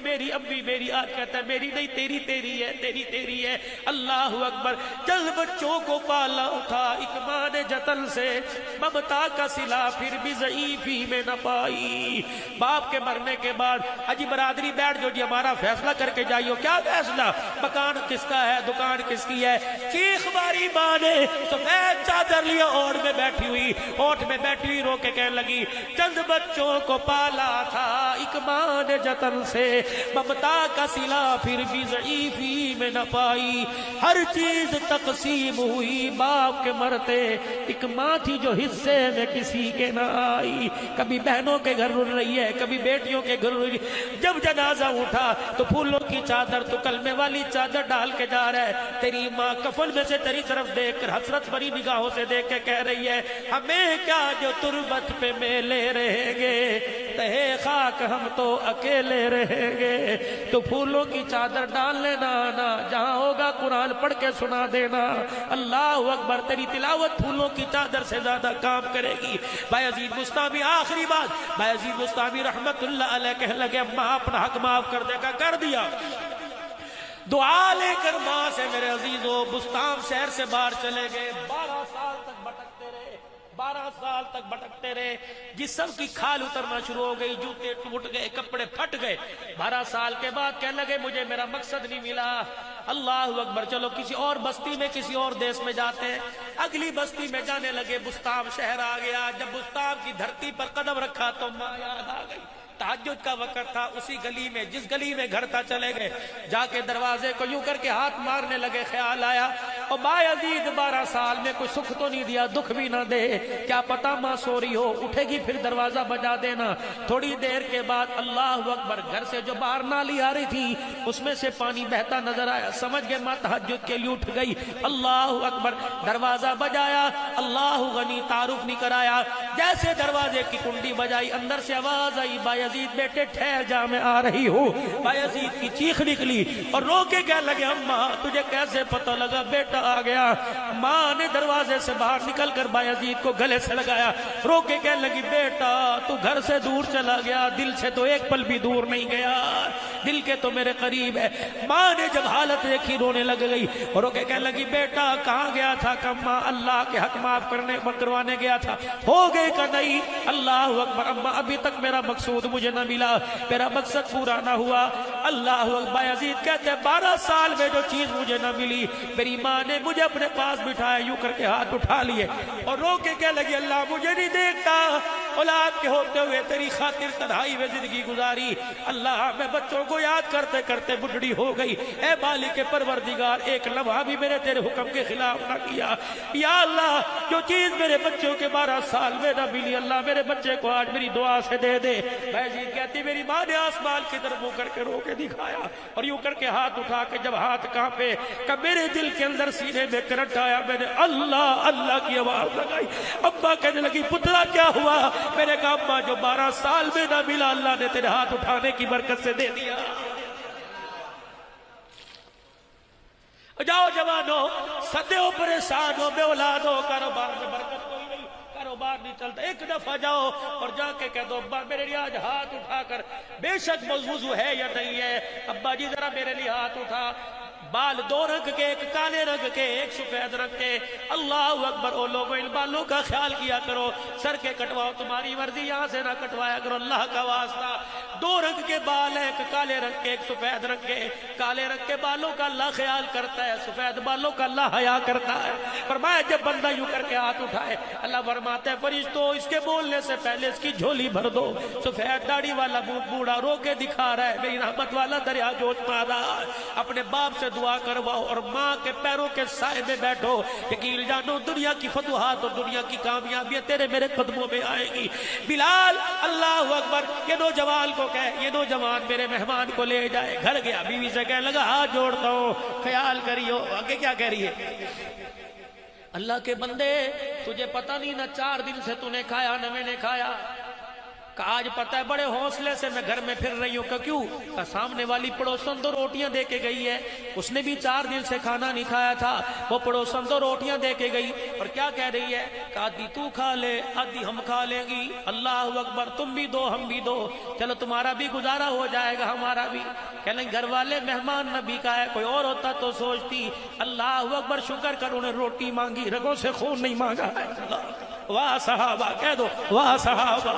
میری، آج کہتا ہے میری نہیں تیری تیری ہے، تیری تیری ہے، اللہ اکبر۔ چل بچوں کو پالا تھا ایک ماں نے جتن سے، ممتا کا صلہ پھر بھی ضعیفی میں نہ پائی۔ باپ کے مرنے کے بعد اجی برادری برادری بیٹھ جو جی ہمارا فیصلہ کر کے جائیو. کیا فیصلہ؟ مکان کس کا ہے, دکان کس کی ہے. چیخ ماری ماں نے, سفید چادر لیا اوٹ میں بیٹھی ہوئی رو کے کہنے لگی چند بچوں کو پالا تھا ایک ماں نے جتن سے, ممتا کا صلہ پھر بھی ضعیفی میں نہ پائی. ہر چیز تقسیم ہوئی باپ کے مرتے, ایک ماں تھی جو حصے میں کسی کے نہ آئی. کبھی بہنوں کے گھر رل رہی ہے, کبھی بیٹیوں کے گھر رل رہی. جب جنازہ اٹھا تو پھولوں کی چادر, تو کلمے والی چادر ڈال کے جا رہا ہے. تیری ماں کفن میں سے تیری طرف دیکھ کر حسرت بھری نگاہوں سے دیکھ کے کہہ رہی ہے ہمیں کیا جو تربت پہ میلے رہیں گے, تہے خاک ہم تو اکیلے رہیں گے. تو پھولوں کی چادر ڈال لینا نا, جہاں ہوگا قرآن پڑھ کے سنا دینا. اللہ اکبر, تیری تلاوت پھولوں کی چادر سے زیادہ کام کرے گی. بایزید بستامی, آخری بات, بایزید بستامی رحمت اللہ علیہ کہنے لگے ماں اپنا حق معاف کر دے گا, کر دیا. دعا لے کر ماں سے میرے عزیزو بستام شہر سے باہر چلے گئے. 12 سال تک بھٹکتے رہے, 12 سال تک بھٹکتے رہے. جسم کی کھال اترنا شروع ہو گئی, جوتے ٹوٹ گئے, کپڑے پھٹ گئے. 12 سال کے بعد کہنے لگے مجھے میرا مقصد نہیں ملا. اللہ اکبر, چلو کسی اور بستی میں, کسی اور دیش میں جاتے ہیں. اگلی بستی میں جانے لگے, بستام شہر آ گیا. جب بستام کی دھرتی پر قدم رکھا تو ماں یاد آ گئی. تہجد کا وقت تھا, اسی گلی میں جس گلی میں گھر تھا چلے گئے. جا کے دروازے کو یوں کر کے ہاتھ مارنے لگے. خیال آیا اور بایزید 12 سال میں کوئی سکھ تو نہیں دیا, دکھ بھی نہ دے, کیا پتا ماں سو رہی ہو, اٹھے گی پھر دروازہ بجا دینا. تھوڑی دیر کے بعد اللہ اکبر, گھر سے جو باہر نالی آ رہی تھی اس میں سے پانی بہتا نظر آیا. سمجھ گئے ماں تہجد کے لیے اٹھ گئی. اللہ اکبر, دروازہ بجایا. اللہ غنی تعارف نہیں کرایا. جیسے دروازے کی کنڈی بجائی, اندر سے آواز آئی بایزید بیٹے ٹھہر جا, میں آ رہی ہوں. بایزید کی چیخ نکلی اور رو کے کہنے لگے اماں تجھے کیسے پتہ لگا بیٹا آ گیا. ماں نے دروازے سے باہر نکل کر بایزید کو گلے سے لگایا, رو کے کہنے لگی بیٹا تو گھر سے دور چلا گیا, دل سے تو ایک پل بھی دور نہیں گیا, دل کے تو میرے قریب ہے. ماں نے جب حالت دیکھی رونے لگ گئی اور رو کے کہنے لگی بیٹا کہاں گیا تھا؟ کما اللہ کے حق معاف کروانے گیا تھا. ہو گئے کہ نہیں؟ اللہ اکبر, اماں ابھی تک میرا مقصود مجھے نہ ملا, میرا مقصد پورا نہ ہوا. اللہ اکبر, بایزید کہتے ہیں 12 سال میں جو چیز مجھے نہ ملی میری ماں نے مجھے اپنے پاس بٹھایا, یوں کر کے ہاتھ اٹھا لیے اور رو کے کہنے لگی اللہ مجھے نہیں دیکھتا, اولاد کے ہوتے ہوئے تیری خاطر تنہائی میں زندگی گزاری. اللہ میں بچوں کو یاد کرتے کرتے بڈھڑی ہو گئی. اے مالک پروردگار, ایک لمحہ بھی میرے تیرے حکم کے خلاف نہ کیا. یا اللہ جو چیز میرے بچوں کے 12 سال میں نہ ملی, اللہ میرے بچے کو آج میری دعا سے دے دے. بایزید کہتی میری ماں نے آسمان کی طرف منہ کر کے رو کے دکھایا اور یوں کر کے ہاتھ اٹھا کے جب ہاتھ کانپے کہ میرے دل کے اندر سینے میں کرنٹ آیا, میں نے اللہ اللہ کی آواز لگائی. ابا کہنے لگی پتلا کیا ہوا؟ میں نے کہا ابا جو 12 سال میں نہ ملا اللہ نے تیرے ہاتھ اٹھانے کی برکت سے دے دیا. جاؤ جوانو, سدے ہو, پریشان ہو, بے اولاد ہو, کاروبار میں برکت کوئی نہیں, کاروبار نہیں چلتا, ایک دفعہ جاؤ اور جا کے کہہ دو ابا میرے لیے آج ہاتھ اٹھا کر, بے شک وضو ہے یا نہیں ہے, ابا جی ذرا میرے لیے ہاتھ اٹھا. بال 2 رنگ کے, ایک کالے رنگ کے, ایک سفید رنگ کے. اللہ اکبر, او لوگوں ان بالوں کا خیال کیا کرو, سر کے کٹواؤ, تمہاری مرضی, یہاں سے نہ کٹوایا کرو, اللہ کا واسطہ. 2 رنگ کے بال ہیں, ایک کالے رنگ کے, ایک سفید رنگ کے. کالے رنگ کے بالوں کا اللہ خیال کرتا ہے, سفید بالوں کا اللہ حیا کرتا ہے. فرمایا جب بندہ یوں کر کے ہاتھ اٹھائے, اللہ فرماتا ہے فرشتوں اس کے بولنے سے پہلے اس کی جھولی بھر دو. سفید داڑھی والا بوڑھا رو کے دکھا رہا ہے میری رحمت والا دریا جوش مارا. اپنے باپ سے دعا کرواؤ اور ماں کے پیروں کے سائے میں بیٹھو. یقین جانو دنیا کی فتوحات اور دنیا کی کامیابیاں تیرے میرے قدموں میں آئیں گی. بلال اللہ اکبر, یہ نوجوان کو کہے, یہ نوجوان میرے مہمان کو لے جائے. گھر گیا, بیوی سے کہنے لگا ہاتھ جوڑتا ہوں, خیال کریو. آگے کیا کہہ رہی ہے؟ اللہ کے بندے تجھے پتہ نہیں نہ 4 دن سے تو نے کھایا نہ میں نے کھایا. کہ آج پتہ ہے بڑے حوصلے سے میں گھر میں پھر رہی ہوں. کہ کیوں؟ کہ سامنے والی پڑوسن 2 روٹیاں دے کے گئی ہے, اس نے بھی 4 دن سے کھانا نہیں کھایا تھا. وہ پڑوسن 2 روٹیاں دے کے گئی اور کیا کہہ رہی ہے کہ آدھی تو کھا لے, آدھی ہم کھا لیں گی. اللہ اکبر, تم بھی دو ہم بھی دو, چلو تمہارا بھی گزارا ہو جائے گا ہمارا بھی. کہنے گھر والے مہمان نبی کا ہے, کوئی اور ہوتا تو سوچتی. اللہ اکبر, شکر کر انہیں روٹی مانگی, رگوں سے خون نہیں مانگا ہے. واہ صحابہ, کہہ دو واہ صحابہ,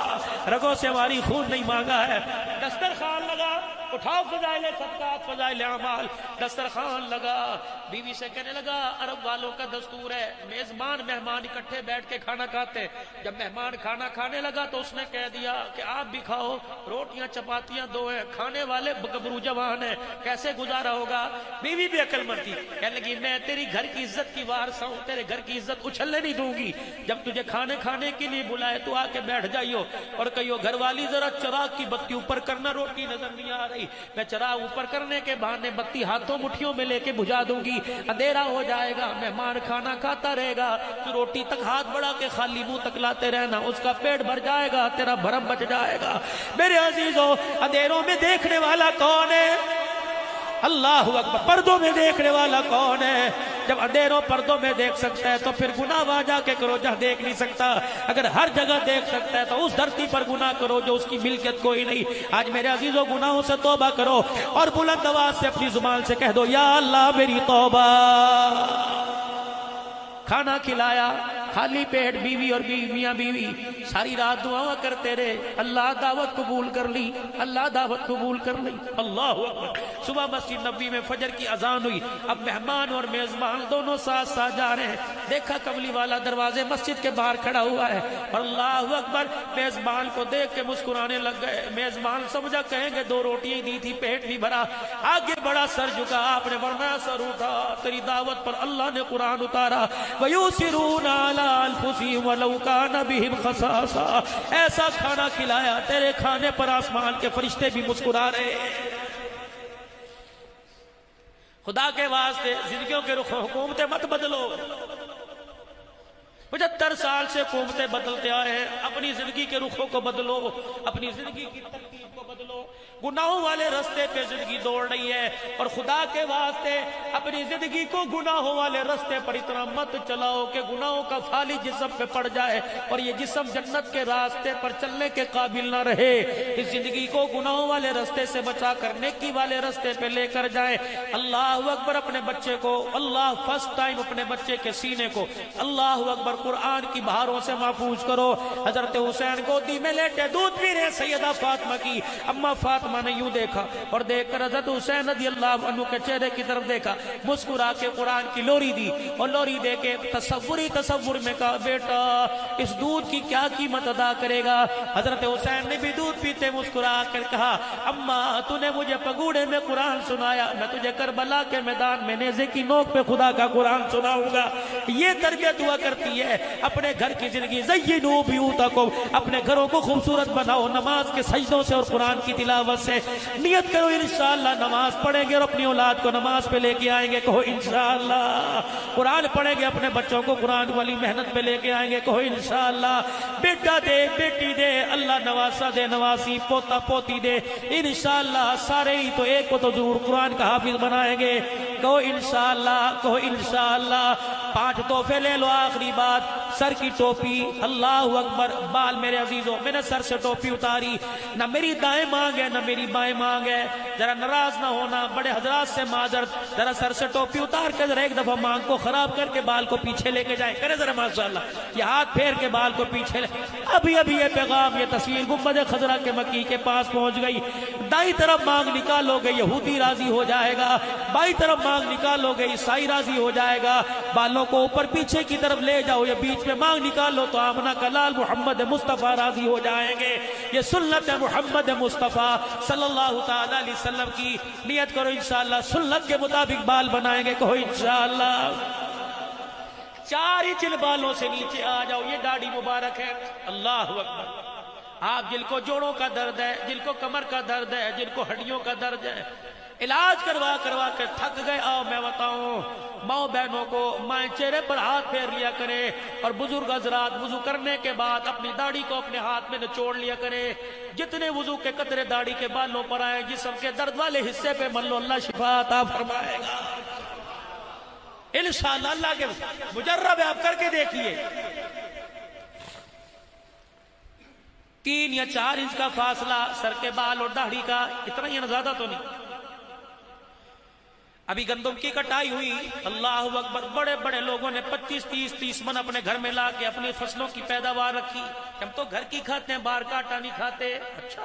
رگوں سے ہماری خون نہیں مانگا ہے. دسترخوان لگا, اٹھاؤ فضائل صدقات فضائل اعمال. دسترخوان لگا. بیوی سے کہنے لگا عرب والوں کا دستور ہے میزبان مہمان اکٹھے بیٹھ کے کھانا کھاتے. جب مہمان کھانا کھانے لگا تو اس نے کہہ دیا کہ آپ بھی کھاؤ, روٹیاں چپاتیاں دو ہیں, کھانے والے گبرو جوان ہیں, کیسے گزارا ہوگا. بیوی بھی عقل مند تھی, کہنے لگی میں تیری گھر کی عزت کی وارث ہوں, تیرے گھر کی عزت اچھلنے نہیں دوں گی. جب تجھے کھانے کھانے کے لیے بلائے تو آ کے بیٹھ جائیو اور کہیو گھر والی ذرا چراغ کی بتی اوپر کرنا, روٹی نظر نہیں آ رہی. میں چراغ اوپر کرنے کے بہانے بتی ہاتھوں مٹھیوں میں لے کے بجھا دوں گی, اندھیرا ہو جائے گا, مہمان کھانا کھاتا رہے گا, تو روٹی تک ہاتھ بڑھا کے خالی منہ تک لاتے رہنا, اس کا پیٹ بھر جائے گا, تیرا بھرم بچ جائے گا. میرے عزیزو, اندھیروں میں دیکھنے والا کون ہے؟ اللہ اکبر. پردوں میں دیکھنے والا کون ہے؟ جب اندھیروں پردوں میں دیکھ سکتا ہے تو پھر گناہ وہاں جا کے کرو جہاں دیکھ نہیں سکتا. اگر ہر جگہ دیکھ سکتا ہے تو اس دھرتی پر گناہ کرو جو اس کی ملکیت کوئی نہیں. آج میرے عزیزوں گناہوں سے توبہ کرو اور بلند آواز سے اپنی زبان سے کہہ دو یا اللہ میری توبہ. کھانا کھلایا, خالی پیٹ بیوی اور میاں بیوی ساری رات دعا کرتے رہے, اللہ دعوت قبول کر لی, اللہ دعوت قبول کر لی. اللہ اکبر. صبح مسجد نبوی میں فجر کی اذان ہوئی. اب مہمان اور میزبان دونوں ساتھ ساتھ جا رہے ہیں. دیکھا کملی والا دروازے مسجد کے باہر کھڑا ہوا ہے اور اللہ اکبر میزبان کو دیکھ کے مسکرانے لگ گئے. میزبان سمجھا کہیں گے 2 روٹیاں دی تھی, پیٹ نہیں بھرا. آگے بڑا سر جھکا, آپ نے فرمایا سر اٹھا, تیری دعوت پر اللہ نے قرآن اتارا, وَيُؤْثِرُونَ عَلَىٰ أَنفُسِهِمْ وَلَوْ كَانَ بِهِمْ خَصَاصَةٌ. ایسا کھانا کھلایا تیرے کھانے پر آسمان کے فرشتے بھی مسکرا رہے ہیں. خدا کے واسطے زندگیوں کے رخ حکومتیں مت بدلو. 75 سال سے حکومتیں بدلتے آئے ہیں. اپنی زندگی کے رخوں کو بدلو, اپنی زندگی کی ترتیب کو بدلو. گناہوں والے رستے پہ زندگی دوڑ رہی ہے اور خدا کے واسطے اپنی زندگی کو گناہوں والے رستے پر اتنا مت چلاؤ کہ گناہوں کا فالی جسم پہ پڑ جائے اور یہ جسم جنت کے راستے پر چلنے کے قابل نہ رہے. اس زندگی کو گناہوں والے رستے سے بچا کر نیکی والے رستے پہ لے کر جائے. اللہ اکبر. اپنے بچے کو اللہ فرسٹ ٹائم اپنے بچے کے سینے کو اللہ اکبر قرآن کی بہاروں سے محفوظ کرو. حضرت حسین گودی میں لیٹے دودھ پی رہے سیدہ فاطمہ کی. اما فاطمہ نے یوں دیکھا اور دیکھ کر حضرت حسین رضی اللہ عنہ کے چہرے کی طرف دیکھا, مسکرا کے قرآن کی لوری دی اور لوری دے کے تصور میں کہا بیٹا اس دودھ کی کیا قیمت ادا کرے گا. حضرت حسین نے بھی دودھ پیتے مسکرا کر کہا اما تو نے مجھے پگوڑے میں قرآن سنایا, میں تجھے کربلا کے میدان میں نیزے کی نوک پہ خدا کا قرآن سناؤں گا. یہ تربیت ہوا کرتی ہے. اپنے گھر کی زندگی زینوا بیوتکم, اپنے گھروں کو خوبصورت بناؤ نماز کے سجدوں سے اور قرآن کی تلاوت سے. نیت کرو انشاءاللہ نماز پڑھیں گے اور اپنی اولاد کو نماز پہ لے کے آئیں گے, کہو انشاءاللہ. قرآن پڑھیں گے اپنے بچوں کو قرآن والی محنت پہ لے کے آئیں گے, کہو انشاءاللہ. بیٹا دے بیٹی دے, اللہ نواسا دے نواسی, پوتا پوتی دے, انشاءاللہ سارے ہی تو ایک کو تو ضرور قرآن کا حافظ بنائیں گے, کہو انشاءاللہ, کہو انشاءاللہ. 5 تحفے لے لو. آخری بات سر کی ٹوپی. اللہ اکبر. بال میرے عزیزوں میں نے سر سے ٹوپی اتاری, نہ میری دائیں مانگ ہے نہ میری بائیں مانگ ہے. ذرا ناراض نہ ہونا, بڑے حضرات سے معذرت. ذرا سر سے ٹوپی اتار کے ذرا ایک دفعہ مانگ کو خراب کر کے بال کو پیچھے لے کے جائیں, کرے ذرا ماشاءاللہ. یہ ہاتھ پھیر کے بال کو پیچھے لے. ابھی یہ پیغام, یہ تصویر گنبد خضرا کے مکی کے پاس پہنچ گئی. دائیں طرف مانگ نکالو گے یہودی راضی ہو جائے گا, بائیں طرف مانگ نکالو گے عیسائی راضی ہو جائے گا. بالوں کو اوپر پیچھے کی طرف لے جاؤ, یہ بیچ میں مانگ نکالو تو آمنہ کا لال محمد مصطفیٰ راضی ہو جائیں گے. یہ سنت محمد مصطفیٰ صلی اللہ تعالی علیہ وسلم کی. نیت کرو انشاءاللہ سنت کے مطابق بال بنائیں گے, کہو انشاءاللہ. 4 انچ بالوں سے نیچے آ جاؤ. یہ داڑھی مبارک ہے. اللہ اکبر. آپ جن کو جوڑوں کا درد ہے, جن کو کمر کا درد ہے, جن کو ہڈیوں کا درد ہے, علاج کروا کر تھک گئے, آؤ میں بتاؤں. ماں بہنوں کو مائیں چہرے پر ہاتھ پھیر لیا کرے اور بزرگ حضرات وضو کرنے کے بعد اپنی داڑھی کو اپنے ہاتھ میں نچوڑ لیا کرے. جتنے وضو کے قطرے داڑھی کے بالوں پر آئے جسم کے درد والے حصے پہ مل لو, اللہ شفا عطا فرمائے گا انشاءاللہ. اللہ کے مجرب ہے, آپ کر کے دیکھیے. 3 یا 4 انچ کا فاصلہ سر کے بال اور داڑھی کا, اتنا ہی زیادہ تو نہیں. ابھی گندم کی کٹائی ہوئی. اللہ اکبر. بڑے بڑے لوگوں نے 25-30 من اپنے گھر میں لا کے اپنی فصلوں کی پیداوار رکھی. ہم تو گھر کی کھاتے ہیں, باہر کا آٹا نہیں کھاتے. اچھا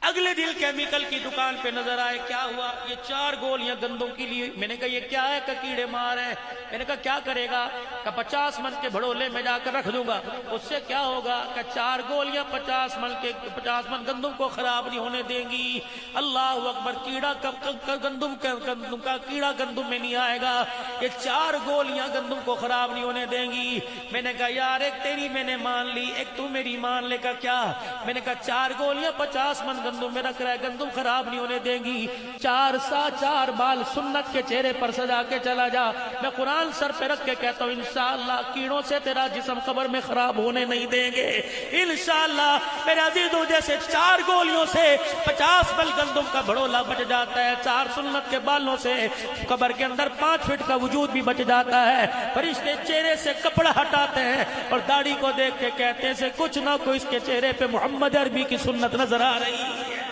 اگلے دن کیمیکل کی دکان پہ نظر آئے، کیا ہوا؟ یہ 4 گولیاں گندم کی لی۔ میں نے کہا یہ کیا ہے؟ کہ کیڑے مار ہے۔ میں نے کہا کیا کرے گا؟ کہ 50 من کے بھڑولے میں جا کر رکھ دوں گا۔ اس سے کیا ہوگا؟ کہ 4 گولیاں 50 من گندم کو خراب نہیں ہونے دیں گی۔ اللہ اکبر! کیڑا گندم کا کیڑا گندم میں نہیں آئے گا، یہ 4 گولیاں گندم کو خراب نہیں ہونے دیں گی۔ میں نے کہا یار ایک تیری میں نے مان لی، ایک تو میری مان لے۔ کا کیا؟ میں نے کہا 4 گولیاں 50 من گندم میں رکھ رہا ہے، گندم خراب نہیں ہونے دیں گی۔ 4 بال سنت کے چہرے پر سجا کے چلا جا، میں قرآن سر پہ رکھ کے کہتا ہوں انشاءاللہ کیڑوں سے تیرا جسم قبر میں خراب ہونے نہیں دیں گے انشاءاللہ۔ میرے عزیزوں جیسے 4 گولیوں سے 50 بل گندم کا بھڑولا بچ جاتا ہے، 4 سنت کے بالوں سے قبر کے اندر 5 فٹ کا وجود بھی بچ جاتا ہے۔ فرشتے چہرے سے کپڑا ہٹاتے ہیں اور داڑھی کو دیکھ کے کہتے ہیں سے کچھ نہ کوئی اس کے چہرے پہ محمد عربی کی سنت نظر آ رہی ہے۔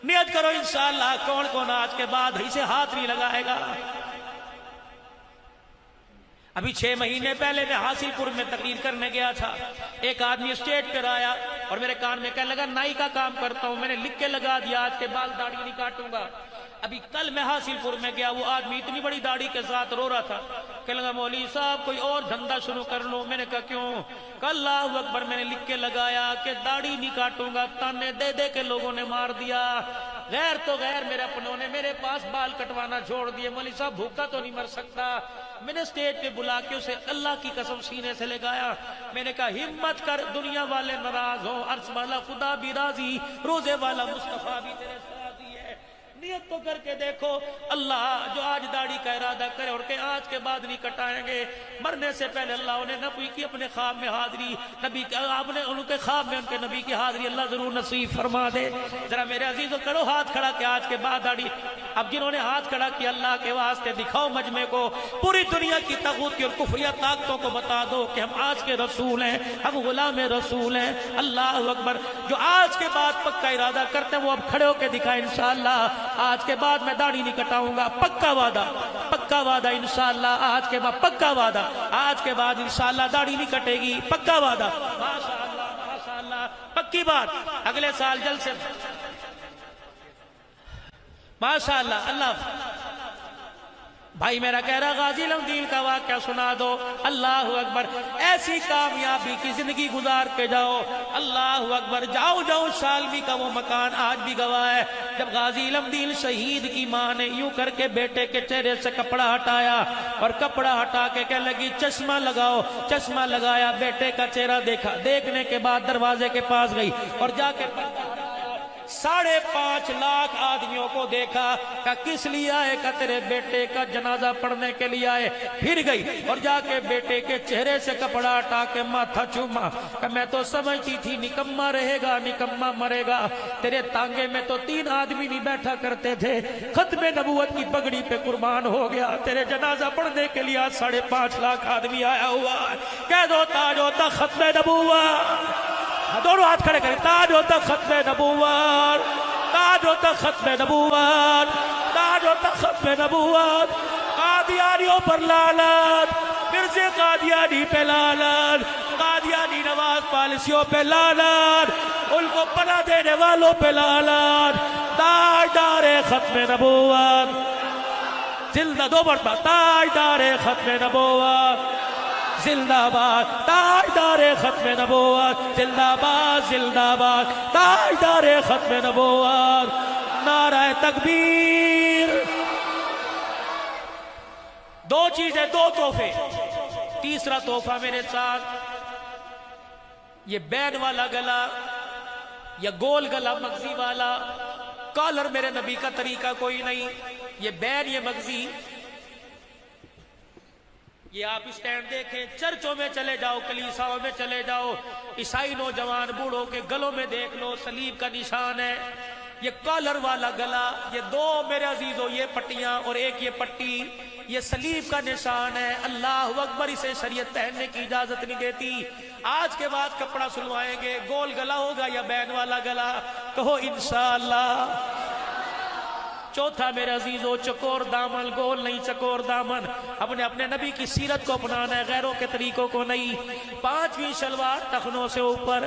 نیت کرو انشاءاللہ کون کون آج کے بعد اسے ہاتھ نہیں لگائے گا۔ ابھی 6 مہینے پہلے میں حاصل پور میں تقریر کرنے گیا تھا، ایک آدمی اسٹیج پر آیا اور میرے کان میں کہنے لگا نائی کا کام کرتا ہوں۔ میں نے لکھ کے لگا دیا آج کے بعد داڑھی نہیں کاٹوں گا۔ ابھی کل میں حاصل پور میں گیا، وہ آدمی اتنی بڑی داڑھی کے ساتھ رو رہا تھا، کہنے لگا مولوی صاحب کوئی اور دھندا شروع کر لو۔ میں نے کہا کیوں؟ کہ اللہ اکبر! میں نے لکھ کے لگایا کہ داڑھی نہیں کاٹوں گا، تانے دے دے کے لوگوں نے مار دیا۔ غیر تو غیر میرے اپنوں نے میرے پاس بال کٹوانا چھوڑ دیے۔ مولوی صاحب بھوکا تو نہیں مر سکتا۔ میں نے اسٹیج پہ بلا کے اسے اللہ کی قسم سینے سے لگایا۔ میں نے کہا ہمت کر، دنیا والے ناراض ہوں، عرش والا خدا بھی راضی، روزے والا مصطفیٰ بھی تیرے سے راضی ہے۔ نیت تو کر کے دیکھو، اللہ جو آج داڑھی کا ارادہ کرے اور کہ آج کے بعد نہیں کٹائیں گے، مرنے سے پہلے اللہ انہیں نبی کی اپنے خواب میں حاضری، نبی آپ نے ان کے خواب میں ان کے نبی کی حاضری اللہ ضرور نصیب فرما دے۔ ذرا میرے عزیزو کرو ہاتھ کھڑا کہ آج کے بعد داڑھی۔ اب جنہوں نے ہاتھ کھڑا کیا اللہ کے واسطے دکھاؤ مجمع کو، پوری دنیا کی طاغوت کی اور کفریہ طاقتوں کو بتا دو کہ ہم آج کے رسول ہیں، ہم غلام رسول ہیں۔ اللہ اکبر! جو آج کے بعد پکا ارادہ کرتے ہیں وہ اب کھڑے ہو کے دکھائیں انشاءاللہ آج کے بعد میں داڑھی نہیں کٹاؤں گا، پکا وعدہ انشاءاللہ آج کے بعد، پکا وعدہ آج کے بعد انشاءاللہ داڑھی نہیں کٹے گی، پکا وعدہ۔ ماشاءاللہ پکی بات، اگلے سال جلد سے ماشاءاللہ۔ اللہ بھائی میرا کہہ رہا غازی الدین کا واقعہ سنا دو۔ اللہ اکبر! ایسی کامیابی کی زندگی گزار کے جاؤ۔ اللہ اکبر! جاؤ شالمی کا وہ مکان آج بھی گواہ ہے۔ جب غازی الدین شہید کی ماں نے یوں کر کے بیٹے کے چہرے سے کپڑا ہٹایا اور کپڑا ہٹا کے کہنے لگی چشمہ لگاؤ، چشمہ لگایا، بیٹے کا چہرہ دیکھا، دیکھنے کے بعد دروازے کے پاس گئی اور جا کے 5.5 لاکھ آدمیوں کو دیکھا کہ کس لیے آئے؟ کہ تیرے بیٹے کا جنازہ پڑھنے کے لیے آئے۔ پھر گئی اور جا کے بیٹے کے چہرے سے کپڑا ہٹا کے ماتھا چوما کہ میں تو سمجھتی تھی نکما رہے گا، نکما مرے گا، تیرے تانگے میں تو 3 آدمی نہیں بیٹھا کرتے تھے، ختم نبوت کی پگڑی پہ قربان ہو گیا، تیرے جنازہ پڑھنے کے لیے 5.5 لاکھ آدمی آیا ہوا ہے۔ کہہ دو تاج ہوتا ختم نبوت، دونوں ہاتھ کھڑے کریں، تاج ہوتا ختم نبوت، تاج ہوتا ختم نبوت، تاج ہوتا ختم نبوت۔ قادیانیوں پر لعنت، مرزا قادیانی پہ لعنت، قادیانی نواز پالیسیوں پہ لعنت، ان کو پناہ دینے والوں پہ لعنت۔ تاجدار ختم نبوت زندہ، 2 مرتبہ تاجدار ختم نبوت زندہ باد، تاجدار ختم نبوت زندہ باد، زندہ باد تاجدار ختم نبوت۔ نعرہ تکبیر۔ 2 چیزیں، 2 تحفے۔ تیسرا تحفہ میرے ساتھ یہ بین والا گلا یا گول گلا مغزی والا کالر، میرے نبی کا طریقہ کوئی نہیں، یہ بین، یہ مغزی۔ یہ آپ اسٹینڈ دیکھیں، چرچوں میں چلے جاؤ، کلیساؤں میں چلے جاؤ، عیسائی نوجوان بوڑھوں کے گلوں میں دیکھ لو صلیب کا نشان ہے۔ یہ کالر والا گلا، یہ 2 میرے عزیزوں یہ پٹیاں اور ایک یہ پٹی، یہ صلیب کا نشان ہے۔ اللہ اکبر! اسے شریعت پہننے کی اجازت نہیں دیتی۔ آج کے بعد کپڑا سلوائیں گے، گول گلا ہوگا یا بین والا گلا؟ کہو انشاءاللہ۔ چوتھا میرے عزیزو چکور دامن، گول نہیں چکور دامن، اپنے نبی کی سیرت کو اپنانا ہے، غیروں کے طریقوں کو نہیں۔ 5ویں شلوار ٹخنوں سے اوپر،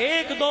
1 2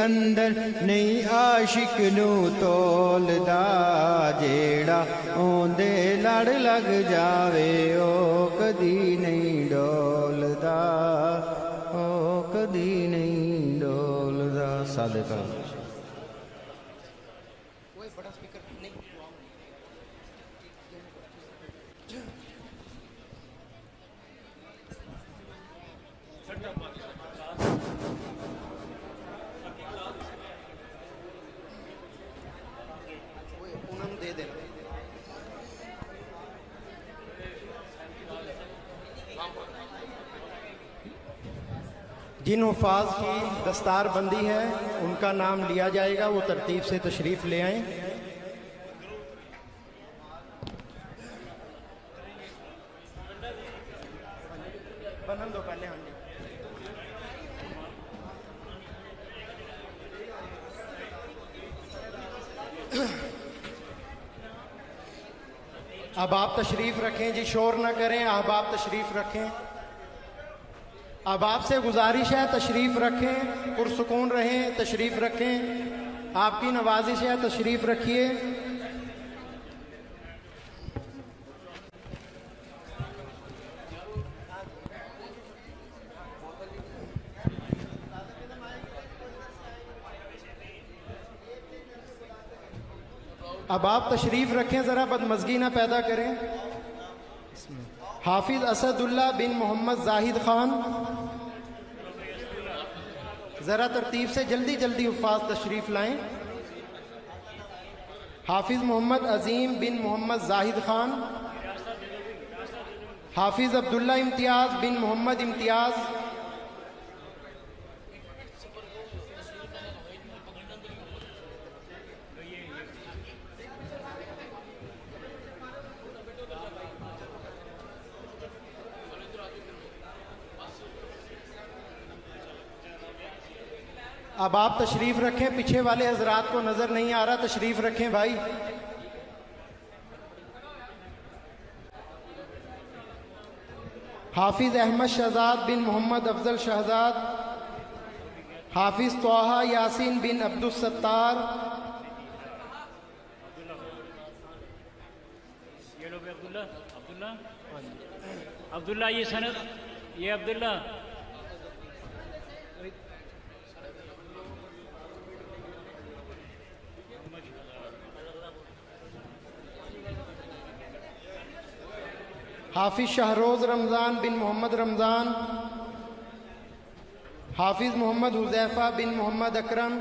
اندر نہیں عاشق نو تولدا جیڑا اوندے لڑ لگ جاوے او کدی نہیں ڈولدا او کدی نہیں ڈولدا صادق جن حفاظ کی دستار بندی ہے ان کا نام لیا جائے گا، وہ ترتیب سے تشریف لے آئیں۔ بنن دو پہلے ہاں جی۔ اب آپ تشریف رکھیں جی، شور نہ کریں، اب آپ تشریف رکھیں۔ اب آپ سے گزارش ہے تشریف رکھیں، پرسکون رہیں، تشریف رکھیں، آپ کی نوازش ہے تشریف رکھیے۔ اب آپ تشریف رکھیں، ذرا بدمزگی نہ پیدا کریں۔ حافظ اسد اللہ بن محمد زاہد خان، ذرا ترتیب سے جلدی جلدی حفاظ تشریف لائیں۔ حافظ محمد عظیم بن محمد زاہد خان، حافظ عبداللہ امتیاز بن محمد امتیاز، اب آپ تشریف رکھیں، پیچھے والے حضرات کو نظر نہیں آ رہا، تشریف رکھیں بھائی۔ حافظ احمد شہزاد بن محمد افضل شہزاد، حافظ طٰہٰ یاسین بن عبدالستار، عبداللہ یہ سند، یہ عبداللہ حافظ شہروز رمضان بن محمد رمضان، حافظ محمد حذیفہ بن محمد اکرم۔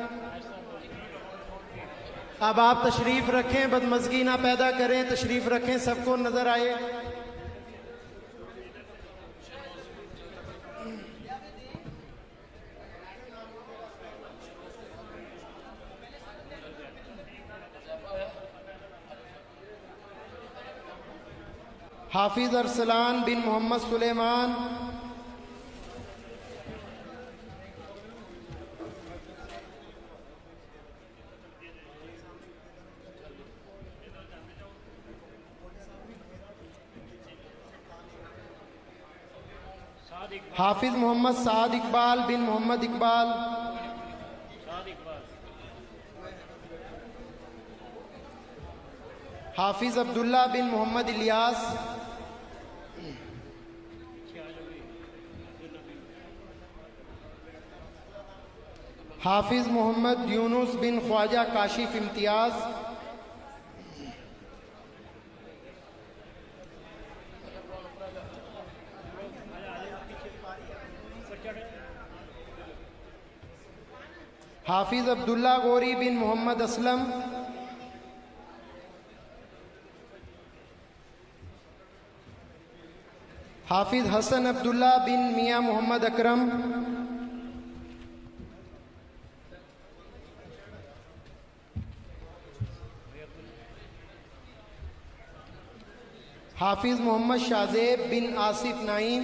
اب آپ تشریف رکھیں، بدمزگی نہ پیدا کریں، تشریف رکھیں، سب کو نظر آئے۔ حافظ ارسلان بن محمد سلیمان، حافظ محمد سعد اقبال بن محمد اقبال، حافظ عبداللہ بن محمد الیاس، حافظ محمد یونس بن خواجہ کاشف امتیاز، حافظ عبداللہ غوری بن محمد اسلم، حافظ حسن عبداللہ بن میاں محمد اکرم، حافظ محمد شاذیب بن آصف نعیم،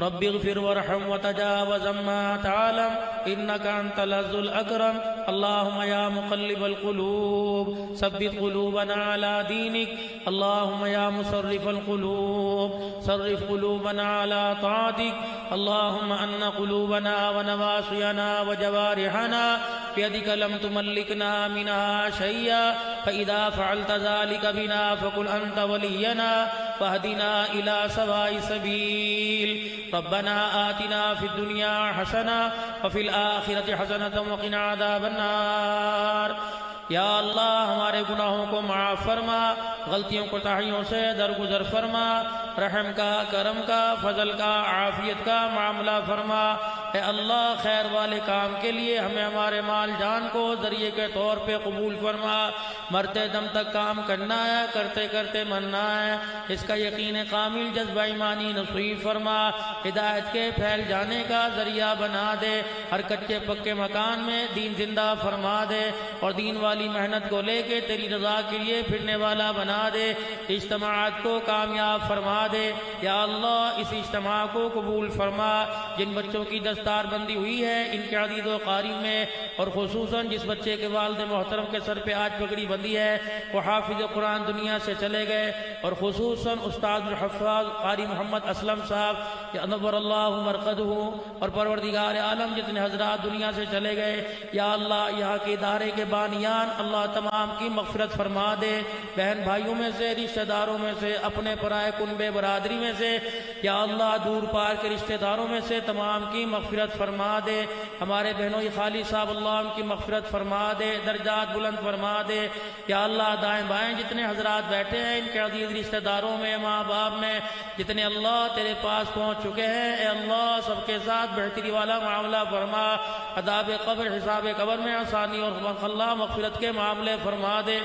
رب اغفر وارحم وتجاوز عما تعلم إنك أنت العز الأكرم اللهم يا مقلب القلوب ثبت قلوبنا على دينك اللهم يا مصرف القلوب صرف قلوبنا على طاعتك اللهم أن قلوبنا ونواصينا وجوارحنا بيدك لم تملكنا منها شيئا فإذا فعلت ذلك بنا فقل أنت ولينا واهدنا إلى سواء السبيل ربنا آتنا في الدنيا حسنة وفي الآخرة حسنة وقنا عذاب النار یا اللہ ہمارے گناہوں کو معاف فرما غلطیوں کوتاہیوں سے درگزر فرما رحم کا کرم کا فضل کا عافیت کا معاملہ فرما اے اللہ خیر والے کام کے لیے ہمیں ہمارے مال جان کو ذریعے کے طور پہ قبول فرما مرتے دم تک کام کرنا ہے کرتے کرتے مرنا ہے اس کا یقین کامل جذبہ ایمانی نصیب فرما ہدایت کے پھیل جانے کا ذریعہ بنا دے ہر کچے پکے مکان میں دین زندہ فرما دے اور دین والی محنت کو لے کے تیری رضا کے لیے پھرنے والا بنا دے اجتماعات کو کامیاب فرما دے یا اللہ اس اجتماع کو قبول فرما جن بچوں کی دستار بندی ہوئی ہے ان کے عزیز و قاری میں اور خصوصاً جس بچے کے والد محترم کے سر پہ آج پگڑی بندی ہے وہ حافظ قرآن دنیا سے چلے گئے اور خصوصاً استاد الحفاظ قاری محمد اسلم صاحب یا انور اللہ مرقدہ اور پروردگار عالم جتنے حضرات دنیا سے چلے گئے یا اللہ یہاں کے ادارے کے بانیان اللہ تمام کی مغفرت فرما دے بہن بھائیوں میں سے رشتہ داروں میں سے اپنے پرائے کنبے برادری میں سے یا اللہ دور پار کے رشتہ داروں میں سے تمام کی مغفرت فرما دے ہمارے بہنوں خالی صاحب اللہ ان کی مغفرت فرما دے درجات بلند فرما دے یا اللہ دائیں بائیں جتنے حضرات بیٹھے ہیں ان کے عزیز رشتہ داروں میں ماں باپ میں جتنے اللہ تیرے پاس پہنچ چکے ہیں اے اللہ سب کے ساتھ بہتری والا معاملہ فرما عذاب قبر حساب قبر میں آسانی اور اللہ مغفرت کے معاملے فرما دے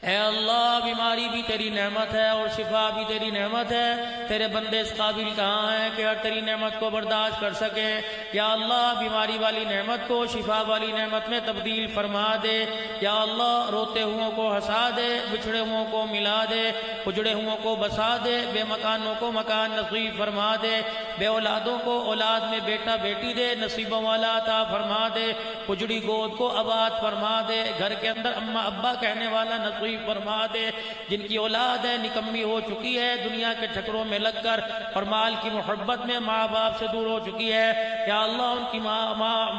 اے اللہ بیماری بھی تیری نعمت ہے اور شفا بھی تیری نعمت ہے تیرے بندے اس قابل کہاں ہیں کہ ہر تیری نعمت کو برداشت کر سکے یا اللہ بیماری والی نعمت کو شفا والی نعمت میں تبدیل فرما دے یا اللہ روتے ہوں کو ہنسا دے بچھڑے ہوں کو ملا دے اجڑے ہوں کو بسا دے بے مکانوں کو مکان نصیب فرما دے بے اولادوں کو اولاد میں بیٹا بیٹی دے نصیبوں والا عطا فرما دے اجڑی گود کو آباد فرما دے گھر کے اندر اماں ابا کہنے والا نصیب فرما دے جن کی اولاد ہے نکمی ہو چکی ہے دنیا کے چکروں میں لگ کر اور مال کی محبت میں ماں باپ سے دور ہو چکی ہے یا اللہ ان کی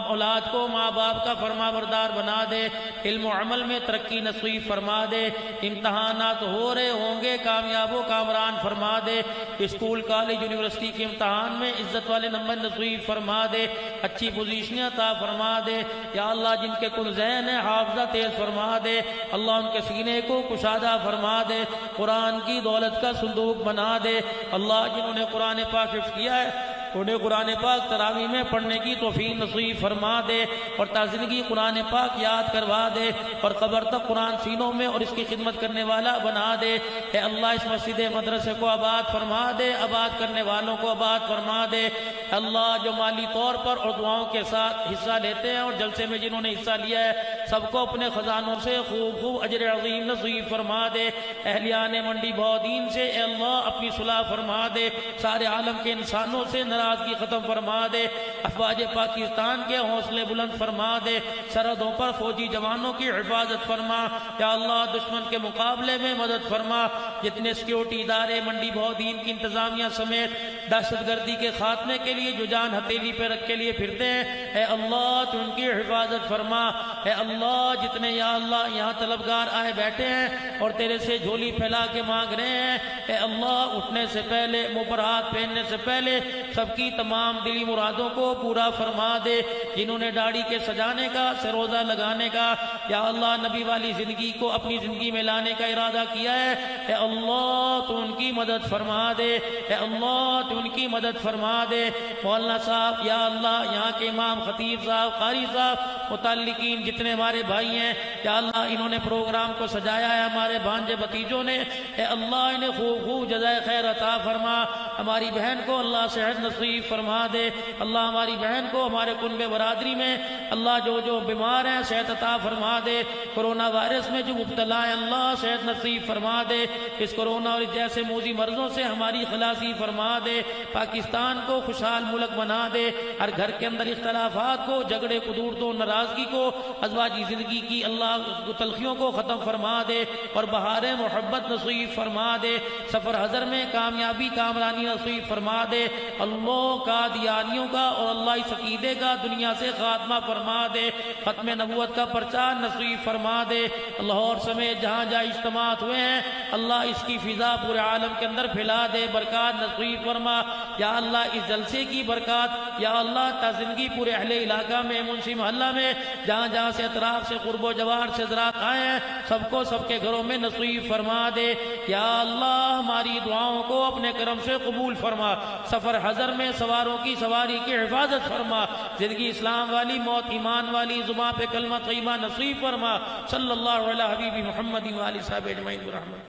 اولاد کو ماں باپ کا فرما بردار بنا دے علم و عمل میں ترقی نصیب فرما دے امتحانات ہو رہے ہوں گے کامیاب و کامران فرما دے اسکول کالج یونیورسٹی کے امتحان میں عزت والے نمبر نصیب فرما دے اچھی پوزیشنیں عطا فرما دے یا اللہ جن کے کل ذہن ہے حافظہ تیز فرما دے اللہ ان کے سینے کو کشادہ فرما دے قرآن کی دولت کا صندوق بنا دے اللہ جنہوں نے قرآن پاک حفظ کیا ہے انہیں قرآن پاک تراویح میں پڑھنے کی توفیق نصیب فرما دے اور تا زندگی قرآن پاک یاد کروا دے اور قبر تک قرآن سینوں میں اور اس کی خدمت کرنے والا بنا دے اے اللہ اس مسجد مدرسے کو آباد فرما دے آباد کرنے والوں کو آباد فرما دے اللہ جو مالی طور پر اور دعاؤں کے ساتھ حصہ لیتے ہیں اور جلسے میں جنہوں نے حصہ لیا ہے سب کو اپنے خزانوں سے خوب خوب اجر عظیم نصیب فرما دے اہلیان منڈی بہودین سے اے اللہ اپنی صلح فرما دے سارے عالم کے انسانوں سے ناراضگی ختم فرما دے افواج پاکستان کے حوصلے بلند فرما دے سرحدوں پر فوجی جوانوں کی حفاظت فرما یا اللہ دشمن کے مقابلے میں مدد فرما جتنے سیکیورٹی ادارے منڈی بہودین کی انتظامیہ سمیت دہشت گردی کے خاتمے کے لیے جو جان ہتھیلی پہ رکھ کے لیے پھرتے ہیں اے اللہ تو ان کی حفاظت فرما اے اللہ جتنے یا اللہ یہاں طلبگار آئے بیٹھے ہیں اور تیرے سے جھولی پھیلا کے مانگ رہے ہیں اے اللہ اٹھنے سے پہلے منہ پر ہاتھ پہننے سے پہلے سب کی تمام دلی مرادوں کو پورا فرما دے جنہوں نے داڑھی کے سجانے کا سروزہ لگانے کا یا اللہ نبی والی زندگی کو اپنی زندگی میں لانے کا ارادہ کیا ہے اے اللہ تو ان کی مدد فرما دے اے اللہ تو ان کی مدد فرما دے مولانا صاحب یا اللہ یہاں کے امام خطیب صاحب قاری صاحب متعلقین جتنے ہمارے بھائی ہیں یا اللہ انہوں نے پروگرام کو سجایا ہے ہمارے بھانجے بھتیجوں نے اے اللہ انہیں خوب خوب جزائے خیر عطا فرما ہماری بہن کو اللہ صحت نصیب فرما دے اللہ ہماری بہن کو ہمارے کنبے برادری میں اللہ جو بیمار ہیں صحت عطا فرما دے کرونا وائرس میں جو مبتلا ہے اللہ صحت نصیب فرما دے اس کرونا اور اس جیسے موذی مرضوں سے ہماری خلاصی فرما دے پاکستان کو خوشحال ملک بنا دے، ہر گھر کے اندر اختلافات کو، جھگڑے قدورتوں، ناراضگی کو، ازواجی زندگی کی اللہ تلخیوں کو ختم فرما دے اور بہار محبت نصیب فرما دے، سفر حضر میں کامیابی کامرانی نصیب فرما دے، اللہ قادیانیوں کا اور اللہ اس عقیدے کا دنیا سے خاتمہ فرما دے، ختم نبوت کا پرچار نصیب فرما دے، لاہور سمیت جہاں جہاں اجتماعات ہوئے ہیں اللہ اس کی فضا پورے عالم کے اندر پھیلا دے، برکات نصیب فرما یا اللہ اس جلسے کی برکات یا اللہ تا زندگی پورے اہل علاقہ میں منشی محلہ میں جہاں جہاں سے اطراف سے قرب و جوار سے حضرات آئے ہیں سب کو سب کے گھروں میں نصیب فرما دے یا اللہ، ہماری دعاؤں کو اپنے کرم سے قبول فرما، سفر حضر میں سواروں کی سواری کی حفاظت فرما، زندگی اسلام والی، موت ایمان والی، زباں پہ کلمہ طیبہ نصیب فرما، صلی اللہ علیہ حبیبی محمد و آلہ صحابہ اجمعین برحمتک۔